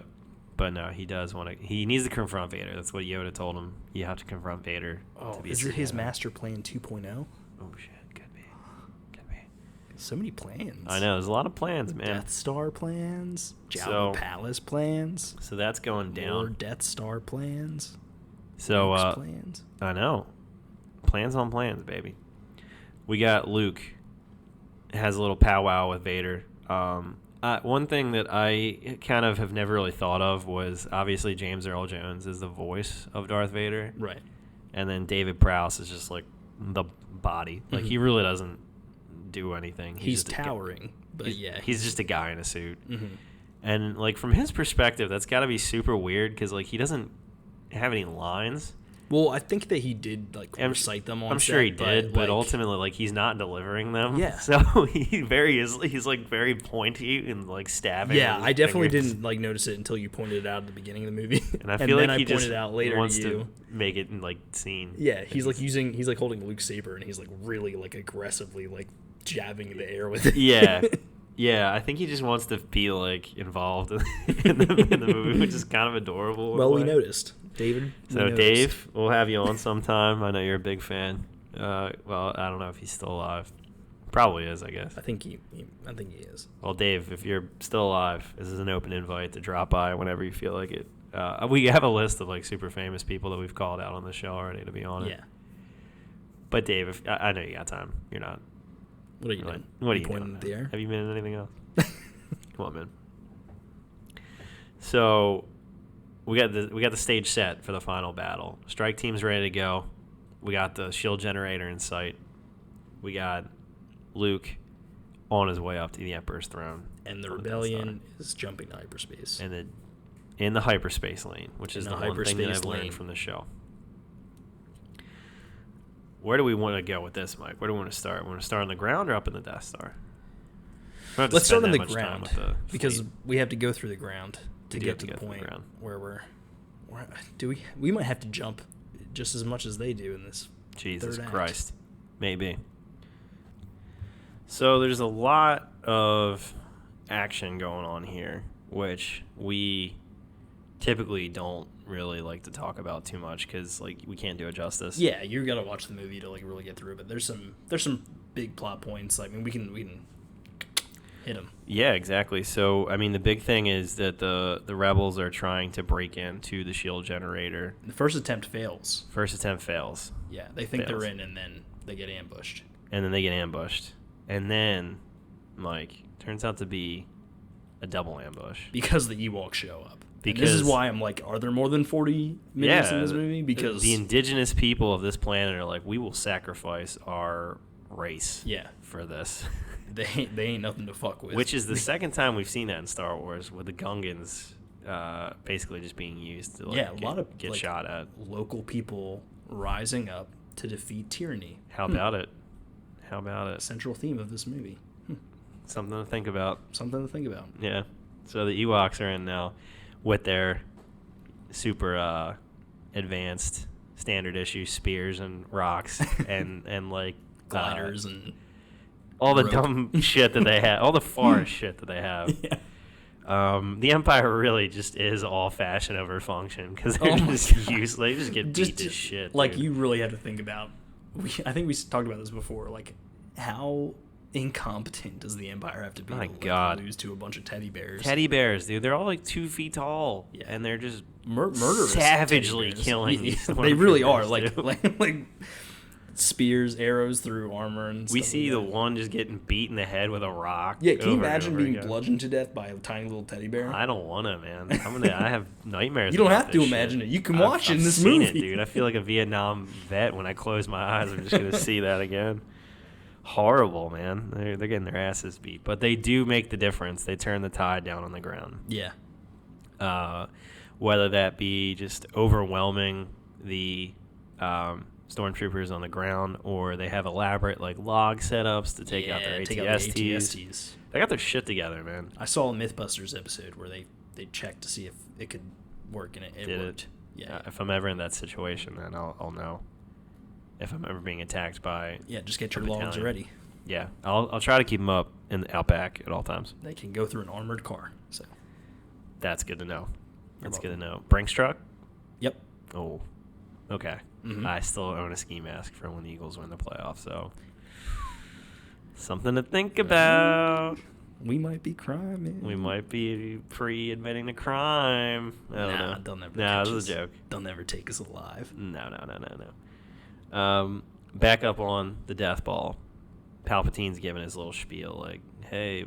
but no, he does want to. He needs to confront Vader. That's what Yoda told him. You have to confront Vader. Oh, to be is it his master plan 2.0? Oh shit, could be. So many plans. I know, there's a lot of plans, man. Death Star plans, Jabba So- Palace plans, So that's going down. more Death Star plans, So Luke's plans. I know, plans on plans, baby. We got Luke has a little powwow with Vader. One thing that I kind of have never really thought of was obviously James Earl Jones is the voice of Darth Vader, Right. and then David Prowse is just like the body. Like he really doesn't do anything. He's just a guy. towering, but yeah. He's just a guy in a suit. Mhm. And like from his perspective, that's got to be super weird because like he doesn't have any lines. Well, I think that he did like I'm recite them on I'm set, sure he did, but like, ultimately, like he's not delivering them. Yeah. So he's like very pointy and like stabbing. Yeah, with his I definitely fingers. didn't like notice it until you pointed it out at the beginning of the movie, And I feel like then he I pointed just it out later wants to to you. make it like seen. Yeah, he's like holding Luke's saber, and he's like really like aggressively like jabbing in the air with it. Yeah. Yeah, I think he just wants to be like involved in the movie, which is kind of adorable. in a Well, we way. noticed, David. So we noticed. Dave, we'll have you on sometime. I know you're a big fan. Well, I don't know if he's still alive. Probably is, I guess. I think he is. Well, Dave, if you're still alive, this is an open invite to drop by whenever you feel like it. We have a list of like super famous people that we've called out on the show already to be on it. Yeah. But Dave, if, I know you got time. You're not. What are you doing? What are you pointing doing? at the air? Have you been in anything else? Come on, man. So we got the stage set for the final battle. Strike team's ready to go. We got the shield generator in sight. We got Luke on his way up to the Emperor's throne. And the on rebellion is jumping to hyperspace. And in the hyperspace lane, which is In the the one thing that I've hyperspace learned lane. from the show. Where do we want to go with this, Mike? Where do we want to start? We want to start on the ground or up in the Death Star? We don't have to Let's start spend on that the much time ground with the because fleet. we have to go through the ground to We do get have to to the go through the point ground. where do we might have to jump just as much as they do in this. Jesus third act. Christ. Maybe. So there's a lot of action going on here, which we typically don't really like to talk about too much because like we can't do it justice. Yeah, you gotta watch the movie to like really get through it. But there's some big plot points. I mean, we can hit them. Yeah, exactly. So I mean, the big thing is that the rebels are trying to break into the shield generator. The first attempt fails. First attempt fails, Yeah, they think Fails. they're in, and then they get ambushed. and then they get ambushed, and then like turns out to be a double ambush. Because the Ewoks show up. And Because- this is why I'm like, are there more than 40 minutes in this movie? Because the indigenous people of this planet are like, we will sacrifice our race yeah, for this. they ain't nothing to fuck with. Which is the second time we've seen that in Star Wars, with the Gungans basically just being used to like, Yeah, a lot of, get like, shot at. local people rising up to defeat tyranny. How about it? How about it? Central theme of this movie. Something to think about. Something to think about. Yeah. So the Ewoks are in now with their super advanced standard issue spears and rocks and like Gliders and all the rope. dumb shit that they have, all the forest shit that they have. yeah. The Empire really just is all fashion over function because they're Oh my just God. useless. They just get beat to shit. Like dude. you really had to think about. I think we talked about this before. Like how incompetent does the Empire have to be My to like, God. lose to a bunch of teddy bears? Teddy bears, dude. They're all like 2 feet tall, Yeah. and they're just Murderous savagely teddy bears. killing these They really are. stormtroopers, Like, dude. like spears, arrows through armor, and We stuff see the like that. one just getting beat in the head with a rock. Yeah, can you over and imagine over being again. bludgeoned to death by a tiny little teddy bear? I don't want to, man. I have nightmares. You don't about have to this imagine shit. it. You can watch it in I've this seen movie. it, dude. I feel like a Vietnam vet when I close my eyes. I'm just gonna see that again. Horrible, man. They're getting their asses beat, but they do make the difference. They turn the tide down on the ground. Yeah. Whether that be just overwhelming the stormtroopers on the ground, or they have elaborate like log setups to take out their take out the ATSTs. They got their shit together, man. I saw a MythBusters episode where they checked to see if it could work, and it Did worked. it? Yeah. If I'm ever in that situation, then I'll know. If I'm ever being attacked by Yeah, just get a your logs battalion. ready. Yeah, I'll try to keep them up in the outback at all times. They can go through an armored car. So. That's good to know. That's good to welcome. know. Brinks truck? Yep. Oh, okay. Mhm. I still own a ski mask for when the Eagles win the playoffs, so something to think about. We might be criming. We might be pre-admitting to crime. I don't know. They'll never. Nah, catch this us. is a joke. They'll never take us alive. No. Back up on the death ball. Palpatine's giving his little spiel, like, "Hey,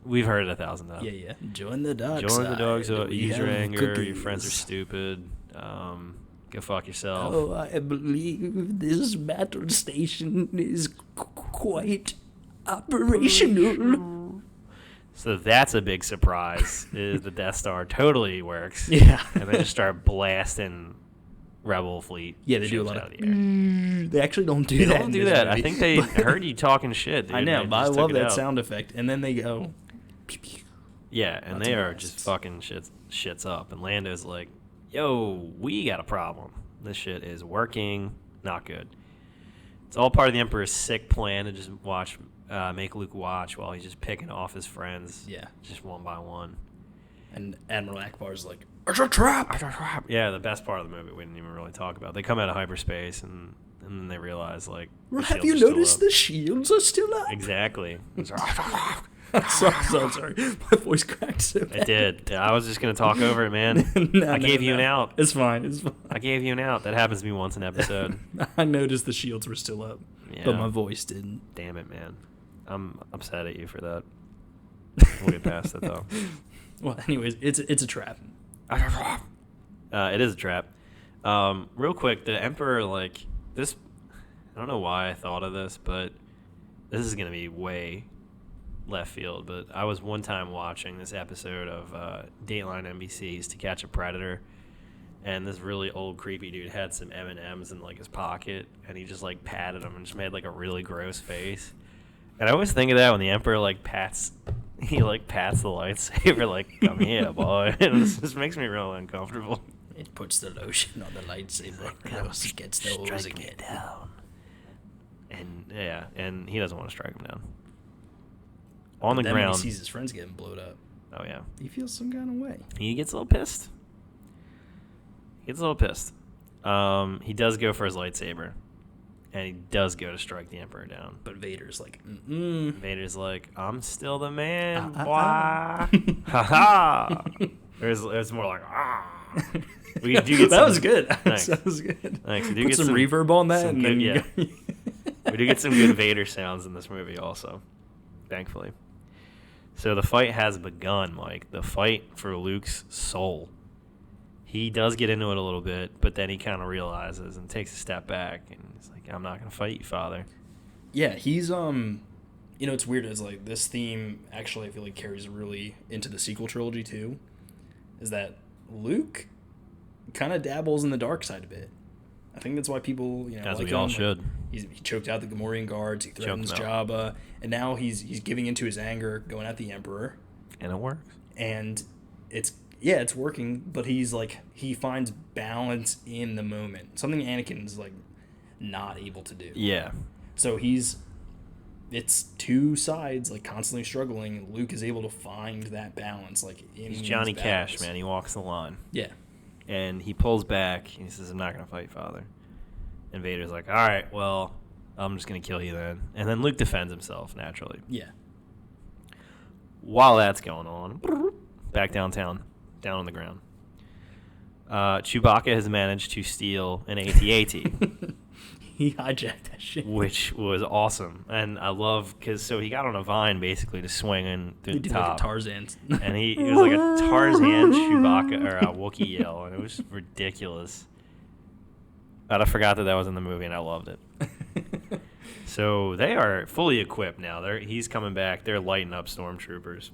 we've heard it 1,000 times. Yeah. Join the dark Join side. the dogs. We Use your have anger. Your friends are cookies. stupid. Go fuck yourself." Oh, I believe this battle station is quite operational. So that's a big surprise. Is the Death Star totally works? Yeah. And they just start blasting Rebel fleet. Yeah, they do a ships lot out of. the air. They actually don't do They that. don't in do this that. I movie. think they heard you talking shit, dude. I know, They but I just took love it that out. sound effect. And then they go. Pew, pew. Yeah, and Lots they of are blasts. just fucking shits up. And Lando's like, "Yo, we got a problem. This shit is working. Not good." It's all part of the Emperor's sick plan to just make Luke watch while he's just picking off his friends. Yeah. Just one by one. And Admiral Akbar's like, "It's a trap." Yeah, the best part of the movie we didn't even really talk about. They come out of hyperspace and then they realize, like, the Have shields you are still noticed up. the shields are still up? Exactly. sorry. My voice cracked so bad. It did. I was just going to talk over it, man. No, I gave you an out. It's fine. I gave you an out. That happens to me once an episode. I noticed the shields were still up, Yeah. but my voice didn't. Damn it, man. I'm upset at you for that. We'll get past it, though. Well, anyways, it's a trap. It is a trap. Real quick, the Emperor, like, this... I don't know why I thought of this, but this is going to be way left field. But I was one time watching this episode of Dateline NBC's To Catch a Predator, and this really old, creepy dude had some M&Ms in, like, his pocket, and he just, like, patted them and just made, like, a really gross face. And I always think of that when the Emperor, like, pats the lightsaber, like, "Come here, boy." And this just makes me real uncomfortable. It puts the lotion on the lightsaber. Close gets the hose Strike me again. down. And yeah, and he doesn't want to strike him down. On the Then when ground. he sees his friends getting blowed up, Oh yeah, he feels some kind of way. he gets a little pissed. He does go for his lightsaber, and he does go to strike the Emperor down. But Vader's like, mm-mm. Vader's like, "I'm still the man, boy." Ah. Ha ha. There's more like, "Ah." We do get that some- was good. Thanks. That was good. Thanks. We do Put get some reverb on that, some and good- then yeah. you We do get some good Vader sounds in this movie also, thankfully. So the fight has begun, Mike. The fight for Luke's soul. He does get into it a little bit, but then he kind of realizes and takes a step back, and he's like, "I'm not going to fight you, Father." Yeah, he's it's weird. Is like this theme actually I feel like carries really into the sequel trilogy too. Is that Luke kind of dabbles in the dark side a bit. I think that's why people, As like we all him. should. He choked out the Gamorrean guards. He threatens Choked 'em Jabba, and now he's giving into his anger, going at the Emperor, And it works. and it's working. But he finds balance in the moment, something Anakin's like not able to do. Yeah. So it's two sides like constantly struggling. Luke is able to find that balance, like in He's these Johnny battles. Cash, man. He walks the line. Yeah, And he pulls back. He says, "I'm not going to fight, Father." And Vader's like, "All right, well, I'm just going to kill you then." And then Luke defends himself, naturally. yeah. While that's going on, back downtown, down on the ground, Chewbacca has managed to steal an AT-AT, He hijacked that shit. which was awesome. And I love, because he got on a vine, basically, to swing in through He the did top. like a Tarzan. And it was like a Tarzan Chewbacca, or a Wookiee yell, and it was ridiculous. But I forgot that was in the movie, and I loved it. So they are fully equipped now. He's coming back. They're lighting up stormtroopers.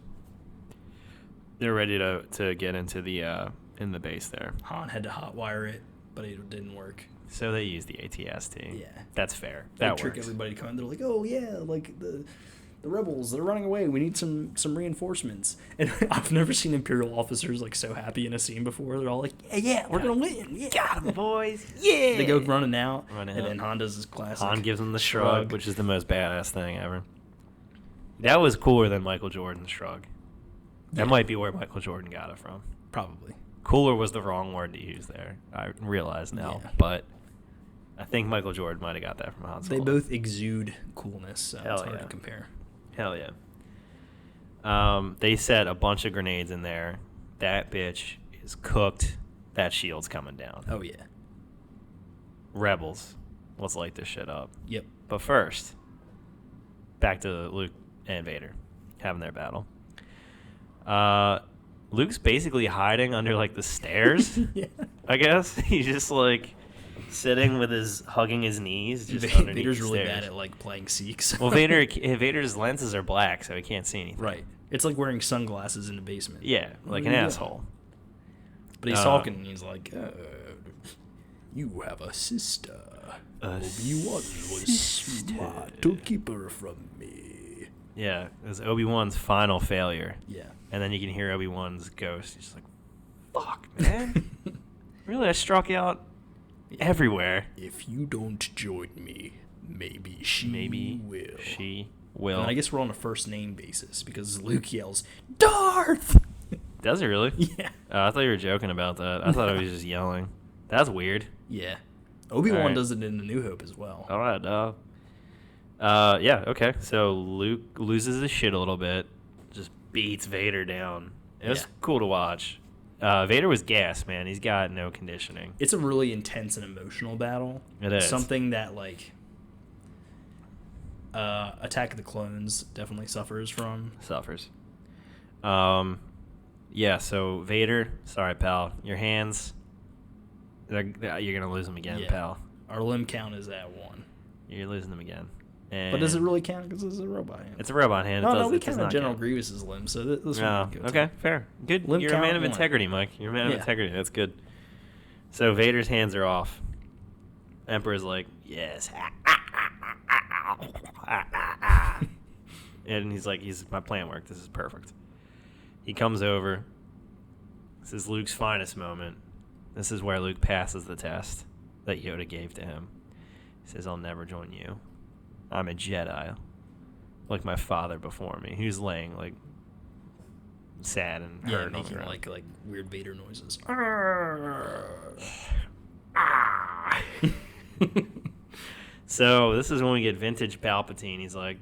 They're ready to get into the in the base there. Han had to hotwire it, but it didn't work. So they use the ATST. Yeah. That's fair. They That trick works. everybody to come in. They're like, "Oh yeah, like the rebels, they're running away. We need some reinforcements. And I've never seen Imperial officers like so happy in a scene before. They're all like, yeah, we're gonna win. Yeah. Got him, boys. Yeah. They go running out, Running and out. then Han does his classic. Han gives him the shrug, which is the most badass thing ever. That was cooler than Michael Jordan's shrug. That might be where Michael Jordan got it from. Probably. Cooler was the wrong word to use there. I realize now, Yeah. but I think Michael Jordan might have got that from Han Solo. They both exude coolness, so Hell it's hard yeah. to compare. Hell yeah. They set a bunch of grenades in there. That bitch is cooked. That shield's coming down. Oh yeah. Rebels, let's light this shit up. Yep. But first, back to Luke and Vader having their battle. Luke's basically hiding under like the stairs. Yeah. I guess he's just like sitting with hugging his knees. Just underneath Vader's the really stairs. bad at like playing Sikhs. Well, Vader's lenses are black, so he can't see anything. Right. It's like wearing sunglasses in the basement. Yeah, like an Yeah. asshole. But he's talking and he's like, you have a sister. Obi-Wan was smart to keep her from me. Yeah, it was Obi-Wan's final failure. Yeah. And then you can hear Obi-Wan's ghost. He's just like, fuck, man. Really? I struck out everywhere. If you don't join me, maybe she will. She will. And I guess we're on a first name basis because Luke yells, Darth! Does it really? Yeah. I thought you were joking about that. I thought he was just yelling. That's weird. Yeah. Obi-Wan Alright. does it in The New Hope as well. All right. Yeah, okay. So Luke loses his shit a little bit. Just beats Vader down. It was cool to watch. Vader was gassed, man. He's got no conditioning. It's a really intense and emotional battle. It is. Something that, like, Attack of the Clones definitely suffers from. Suffers. Yeah, so Vader, sorry, pal. Your hands, you're going to lose them again, pal. Our limb count is at 1. You're losing them again. And But does it really count because it's a robot hand? It's a robot hand. No, it we does counted not General count. Grievous's limb, so this No, one okay, fair. Good. Limb You're a man count of 1. integrity, Mike. You're a man of Yeah. integrity. That's good. So Vader's hands are off. Emperor's like, yes. And he's like, my plan worked. This is perfect. He comes over. This is Luke's finest moment. This is where Luke passes the test that Yoda gave to him. He says, I'll never join you. I'm a Jedi. Like my father before me. He was laying like sad and hurt on the making ground. like weird Vader noises. So this is when we get vintage Palpatine. He's like,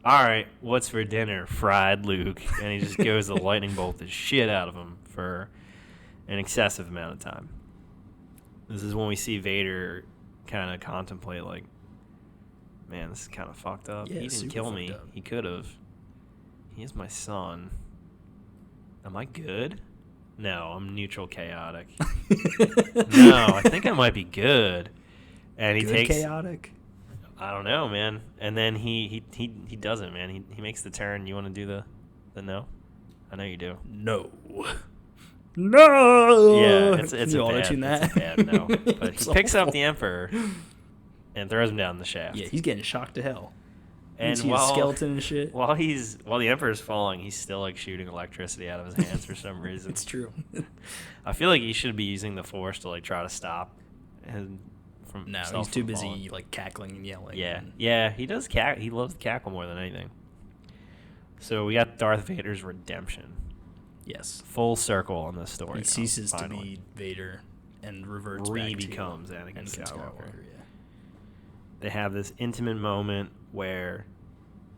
all right, what's for dinner? Fried Luke. And he just goes to lightning bolt the shit out of him for an excessive amount of time. This is when we see Vader kind of contemplate, like, man, this is kind of fucked up. Yeah, He didn't super kill fucked me. up. He could have. He is my son. Am I good? No, I'm neutral chaotic. No, I think I might be good. And he Good takes... chaotic. I don't know, man. And then he does it, man. He makes the turn. You want to do the no? I know you do. No. No. Yeah, it's Can a you bad, auto-tune that? it's a bad no. But It's he picks up awful. the Emperor and throws him down the shaft. Yeah, he's getting shocked to hell. and You see his skeleton and shit. while the Emperor's falling, he's still like shooting electricity out of his hands for some reason. It's true. I feel like he should be using the Force to like try to stop him from. No, himself he's too from busy falling. like cackling and yelling. Yeah, and- yeah, he does. He loves to cackle more than anything. So we got Darth Vader's redemption. Yes. Full circle on this story. He ceases to finally. be Vader and reverts back to Re-becomes Anakin Anakin Skywalker. Yeah. They have this intimate moment where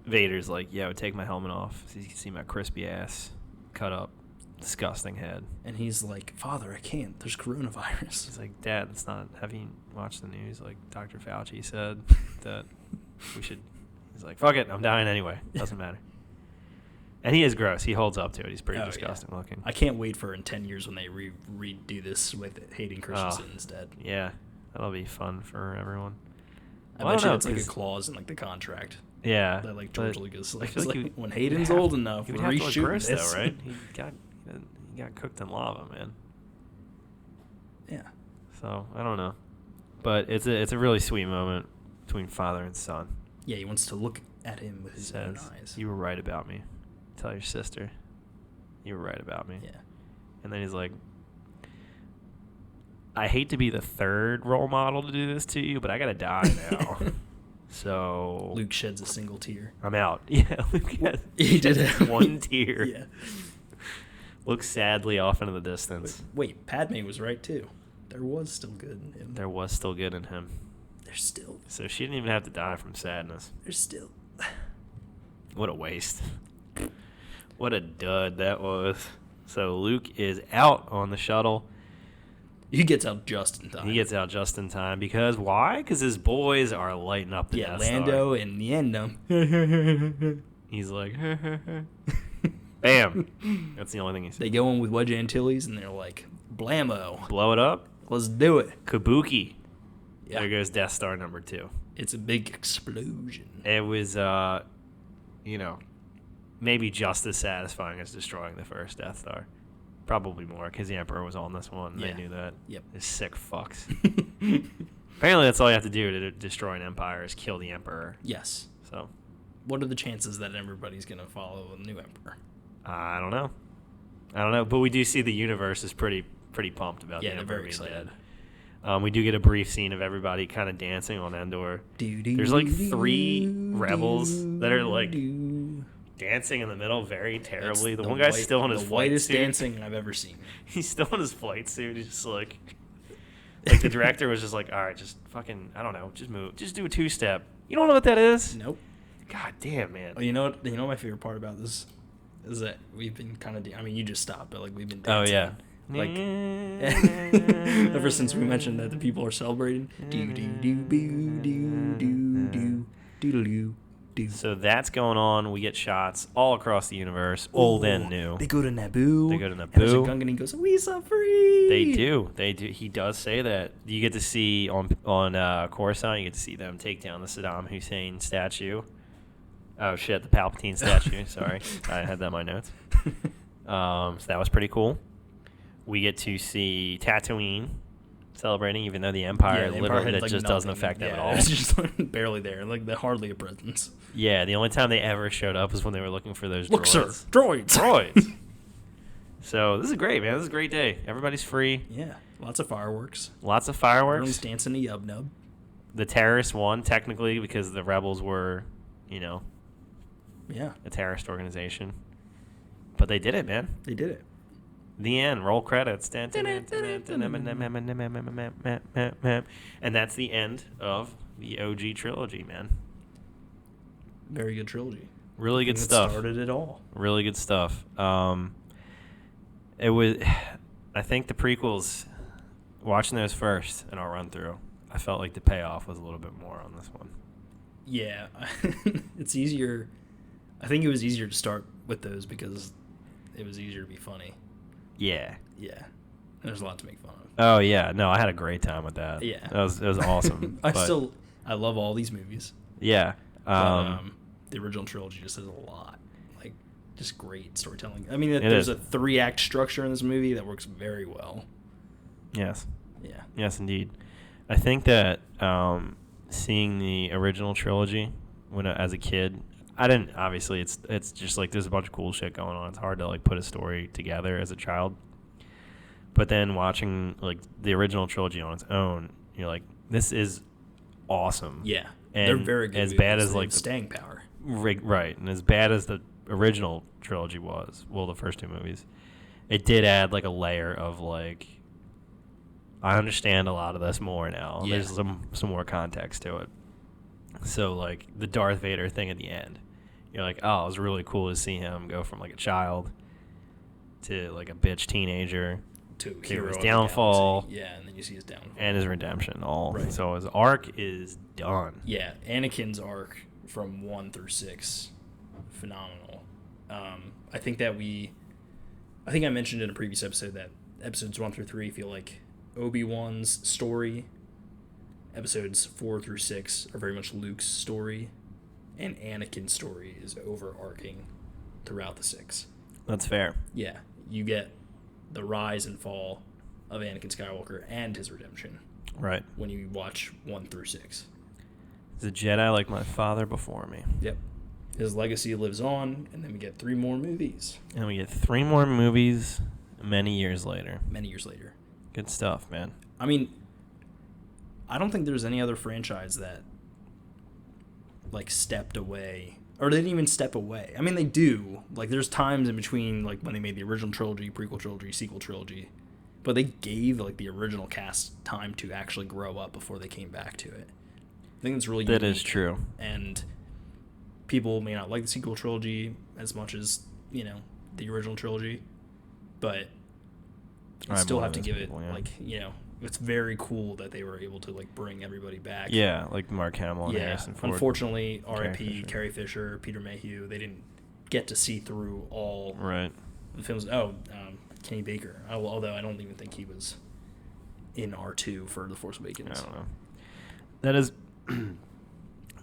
Vader's like, yo, take my helmet off so you can see my crispy ass, cut up, disgusting head. And he's like, Father, I can't. There's coronavirus. He's like, Dad, it's not. Have you watched the news? Like Dr. Fauci said that we should. He's like, fuck it, I'm dying anyway. Doesn't matter. And he is gross. He holds up to it. He's pretty Oh, disgusting looking. I can't wait for in 10 years when they redo this with Hayden Christensen instead. Yeah, that'll be fun for everyone. I Well, I bet don't you know, it's like a 'cause- clause in like the contract Yeah, that like George but Lucas I like, feel is like like you- when you'd Hayden's have- old enough, He we're would have to look reshooting gross this. though, right? He got cooked in lava, man. Yeah. So I don't know, but it's a really sweet moment between father and son. Yeah, he wants to look at him with his own Says, eyes. "You were right about me. Tell your sister. You were right about me." Yeah. And then he's like, "I hate to be the third role model to do this to you, but I gotta die now." So Luke sheds a single tear. I'm out. Yeah, Luke has He did have one tear. Yeah. Looks sadly off into the distance. Wait, Padme was right too. There was still good in him. There was still good in him. There's still. So she didn't even have to die from sadness. There's still. What a waste. What a dud that was. So Luke is out on the shuttle. He gets out just in time. He gets out just in time because why? Because his boys are lighting up the Death Lando Star. and Niendo. He's like, bam. That's the only thing he said. They go in with Wedge Antilles and they're like, blammo. Blow it up. Let's do it. Kabuki. Yeah. There goes Death Star number 2. It's a big explosion. It was, maybe just as satisfying as destroying the first Death Star. Probably more, because the Emperor was on this one. And Yeah. They knew that. Yep. They're sick fucks. Apparently, that's all you have to do to destroy an empire is kill the Emperor. Yes. So, What are the chances that everybody's going to follow a new Emperor? I don't know. But we do see the universe is pretty pumped about the Yeah, they're Emperor very being excited. dead. We do get a brief scene of everybody kind of dancing on Endor. There's like 3 rebels that are like dancing in the middle very terribly. It's The one guy's still in his the flight whitest suit. dancing I've ever seen. He's still in his flight suit. He's just like the director was just like, all right, just fucking, I don't know, just move, just do a 2-step. You don't know what that is? Nope. God damn, man. Oh, you know what? You know my favorite part about this is that we've been kind of. I mean, you just stopped, but like we've been. Oh Dancing. yeah. Like ever since we mentioned that the people are celebrating. Do do do boo do do do do do do. So that's going on. We get shots all across the universe, old and new. They go to Naboo. They go to And there's a Naboo. Gungan and he goes, "We are free." They do. He does say that. You get to see on Coruscant. You get to see them take down the Saddam Hussein statue. Oh shit, the Palpatine statue. Sorry, I had that in my notes. So that was pretty cool. We get to see Tatooine celebrating, even though the Empire the literally had, that like, just doesn't nothing. affect them at all. It's just like, barely there. Like they're hardly a presence. Yeah, the only time they ever showed up was when they were looking for those Look, sir, droids. droids. Droids. So this is great, man. This is a great day. Everybody's free. Yeah, lots of fireworks. Lots of Everyone's fireworks. dancing a yub nub. The terrorists won technically because the rebels were, Yeah, a terrorist organization. But they did it, man. they did it. The end. Roll credits. And that's the end of the OG trilogy, man. Very good trilogy. Really good It stuff. Started it all. Really good stuff. It was, I think the prequels, watching those first in our run through, I felt like the payoff was a little bit more on this one. Yeah, it's easier. I think it was easier to start with those because it was easier to be funny. Yeah. Yeah, there's a lot to make fun of. Oh yeah. No, I had a great time with that. Yeah. It was awesome. I But, love all these movies. Yeah. But, the original trilogy just has a lot, like just great storytelling. I mean, It there's is. a 3-act structure in this movie that works very well. Yes. Yeah. Yes, indeed. I think that seeing the original trilogy as a kid, I didn't. Obviously, it's just like there's a bunch of cool shit going on. It's hard to like put a story together as a child. But then watching like the original trilogy on its own, you're like, this is awesome. Yeah, And they're very good. as movies. bad as, They like, have the- staying power. Right, and as bad as the original trilogy was, well, the first 2 movies, it did add like a layer of like, I understand a lot of this more now. Yeah. There's some more context to it. So like the Darth Vader thing at the end, you're like, oh, it was really cool to see him go from like a child to like a bitch teenager To to hero his of the downfall galaxy. Yeah, and then you see his downfall. and his redemption. All Right. So his arc is done. Yeah, Anakin's arc from 1 through 6, phenomenal. I think I mentioned in a previous episode that episodes 1 through 3 feel like Obi-Wan's story. Episodes 4 through 6 are very much Luke's story, and Anakin's story is overarching throughout the 6. That's fair. Yeah, you get the rise and fall of Anakin Skywalker and his redemption Right. when you watch 1 through 6. He's a Jedi like my father before me. Yep. His legacy lives on, and then we get 3 more movies. And we get 3 more movies many years later. Many years later. Good stuff, man. I mean, I don't think there's any other franchise that, like, stepped away. Or they didn't even step away. I mean, they do. Like, there's times in between, like, when they made the original trilogy, prequel trilogy, sequel trilogy. But they gave, like, the original cast time to actually grow up before they came back to it. I think that's really unique. That is true. And people may not like the sequel trilogy as much as, you know, the original trilogy. But you still have to give it, like, you know, it's very cool that they were able to, like, bring everybody back. Yeah, like Mark Hamill and Harrison Ford. Unfortunately, R.I.P. Carrie Fisher, Peter Mayhew, they didn't get to see through all the films. Kenny Baker, although I don't even think he was in R2 for The Force Awakens. I don't know.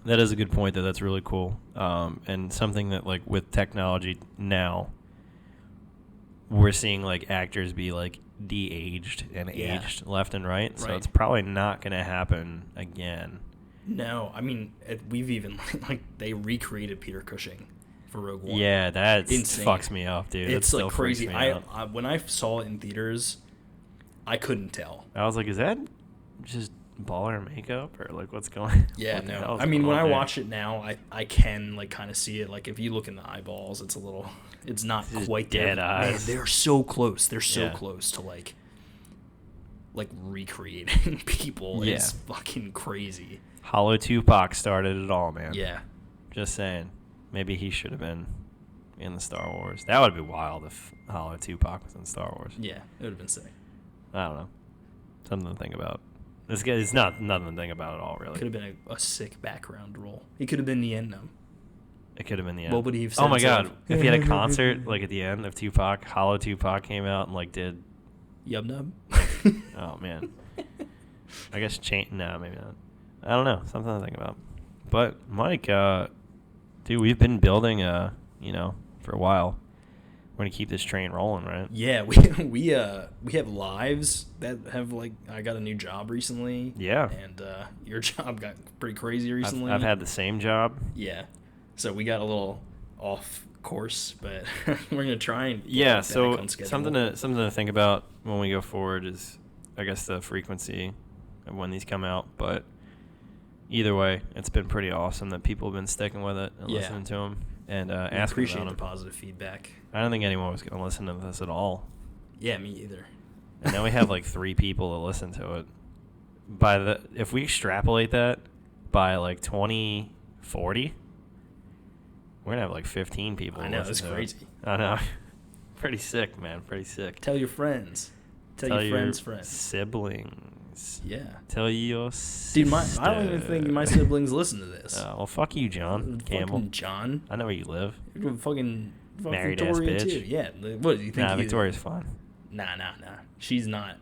That is a good point, though. That's really cool. And something that, like, with technology now, we're seeing, like, actors be, like, de-aged and aged left and right. So it's probably not going to happen again. No, I mean, we've even, like, they recreated Peter Cushing for Rogue One. Yeah, that fucks me up, dude. It's, like, crazy. When I saw it in theaters, I couldn't tell. I was like, is that just baller makeup or, like, what's going on? Yeah, no. I mean, when I watch it now, I can, like, kind of see it. Like, if you look in the eyeballs, it's a little... It's not quite dead eyes. Man, they're so close. They're so close to, like recreating people. Yeah. It's fucking crazy. Hollow Tupac started it all, man. Yeah. Just saying. Maybe he should have been in the Star Wars. That would be wild if Hollow Tupac was in Star Wars. Yeah, it would have been sick. I don't know. Something to think about. It's nothing to think about at all, really. Could have been a sick background role. He could have been the end, though. It could have been the end. What would he have said? Oh my god! If he had a concert like at the end of Tupac, Hollow Tupac came out and like did. Yub nub. Oh man. I guess No, maybe not. I don't know. Something to think about. But Mike, dude, we've been building, for a while. We're gonna keep this train rolling, right? Yeah, we have lives that have, like, I got a new job recently. Yeah. And your job got pretty crazy recently. I've had the same job. Yeah. So we got a little off course, but we're gonna try and so something to think about when we go forward is, I guess, the frequency of when these come out. But either way, it's been pretty awesome that people have been sticking with it and listening to them and asking about appreciate them. the positive feedback. I don't think anyone was gonna listen to this at all. Yeah, me either. And now we have like 3 people that listen to it. If we extrapolate that by like 2040. We're going to have like 15 people. I know, it's crazy. I know. Pretty sick, man. Pretty sick. Tell your friends. Tell your friends. Siblings. Yeah. Tell your sister. Dude, I don't even think my siblings listen to this. Well, fuck you, John Campbell. Fucking John. I know where you live. You're fucking married Victoria ass bitch. Too. Yeah. What do you think? Nah, Victoria's fine. Nah. She's not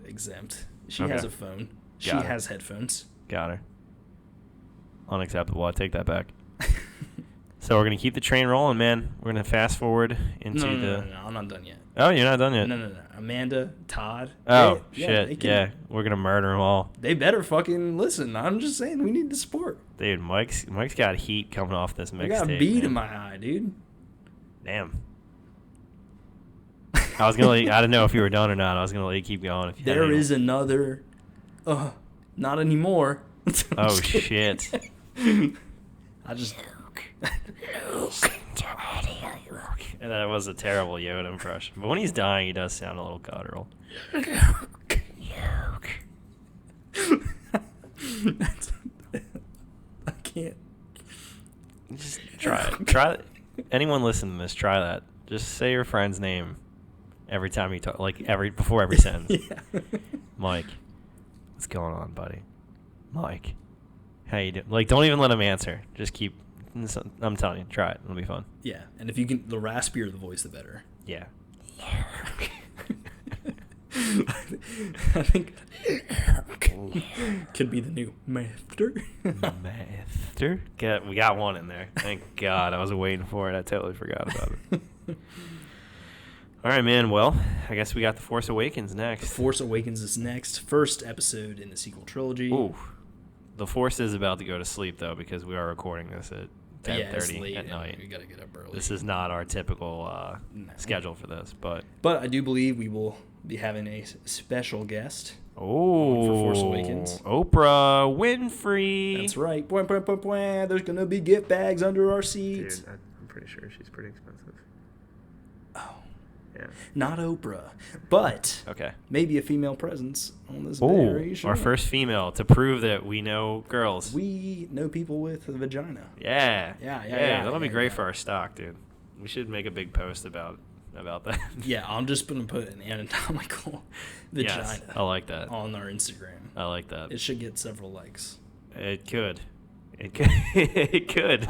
exempt. She has a phone. She has headphones. Got her. Unacceptable. I take that back. So we're going to keep the train rolling, man. We're going to fast forward into No, I'm not done yet. Oh, you're not done yet? No. Amanda, Todd. Oh, shit. Yeah, we're going to murder them all. They better fucking listen. I'm just saying, we need the support. Dude, Mike's got heat coming off this mixtape. I got a bead in my eye, dude. Damn. I was going to I didn't know if you were done or not. I was going to let you keep going. If you there is another. Not anymore. Oh, shit. I just... And that was a terrible Yoda impression. But when he's dying, he does sound a little guttural. I can't. Just try it. Try it. Anyone listen to this, try that. Just say your friend's name every time you talk, before every sentence. Yeah. Mike, what's going on, buddy? Mike, how you doing? Like, don't even let him answer. Just keep... I'm telling you, try it. It'll be fun. Yeah, and if you can, the raspier the voice, the better. Yeah. I think could be the new master. Master? We got one in there. Thank God. I was waiting for it. I totally forgot about it. All right, man. Well, I guess we got The Force Awakens next. The Force Awakens is next. First episode in the sequel trilogy. Ooh. The Force is about to go to sleep, though, because we are recording this at 10:30 at night. We gotta get up early. This is not our typical No. schedule for this, but But I do believe we will be having a special guest. for Force Awakens. Oprah Winfrey. That's right. Bwah, bwah, bwah, bwah. There's gonna be gift bags under our seats. Dude, I'm pretty sure she's pretty expensive. Oh, Yeah. not Oprah, but Okay. maybe a female presence on this very show. Our first female to prove that we know girls. We know people with a vagina. Yeah. Yeah. That'll be great yeah. for our stock, dude. We should make a big post about that. Yeah, I'm just gonna put an anatomical vagina Yes, I like that. on our Instagram. I like that. It should get several likes. It could. It could.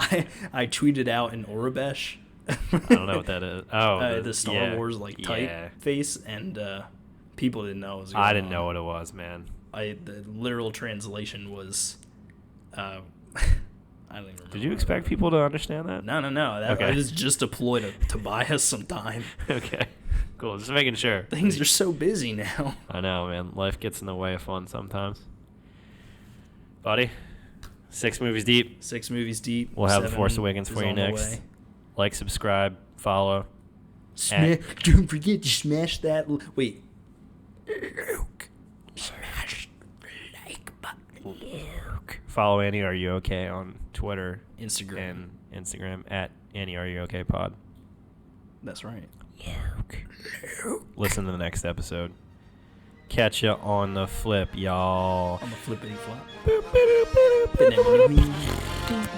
I tweeted out an Orabesh. I don't know what that is. Oh, the Star Wars type face, and people didn't know. What was going I didn't on. know what it was, man. The literal translation was, I don't even remember. Did you expect people to understand that? No. That Okay. was just a ploy to buy us some time. Okay. Cool. Just making sure. Things are so busy now. I know, man. Life gets in the way of fun sometimes. Buddy, 6 movies deep. 6 movies deep. We'll have The 7 Force Awakens is for you on the next. way. Like, subscribe, follow. Don't forget to smash that. Wait. Luke, smash the like button. Luke. Follow Annie Are You Okay on Twitter Instagram. and Instagram at Annie Are You Okay Pod. That's right. Luke. Listen to the next episode. Catch ya on the flip, y'all. On the flippity flop. Boop, boop, boop, boop, boop, boop. Banana.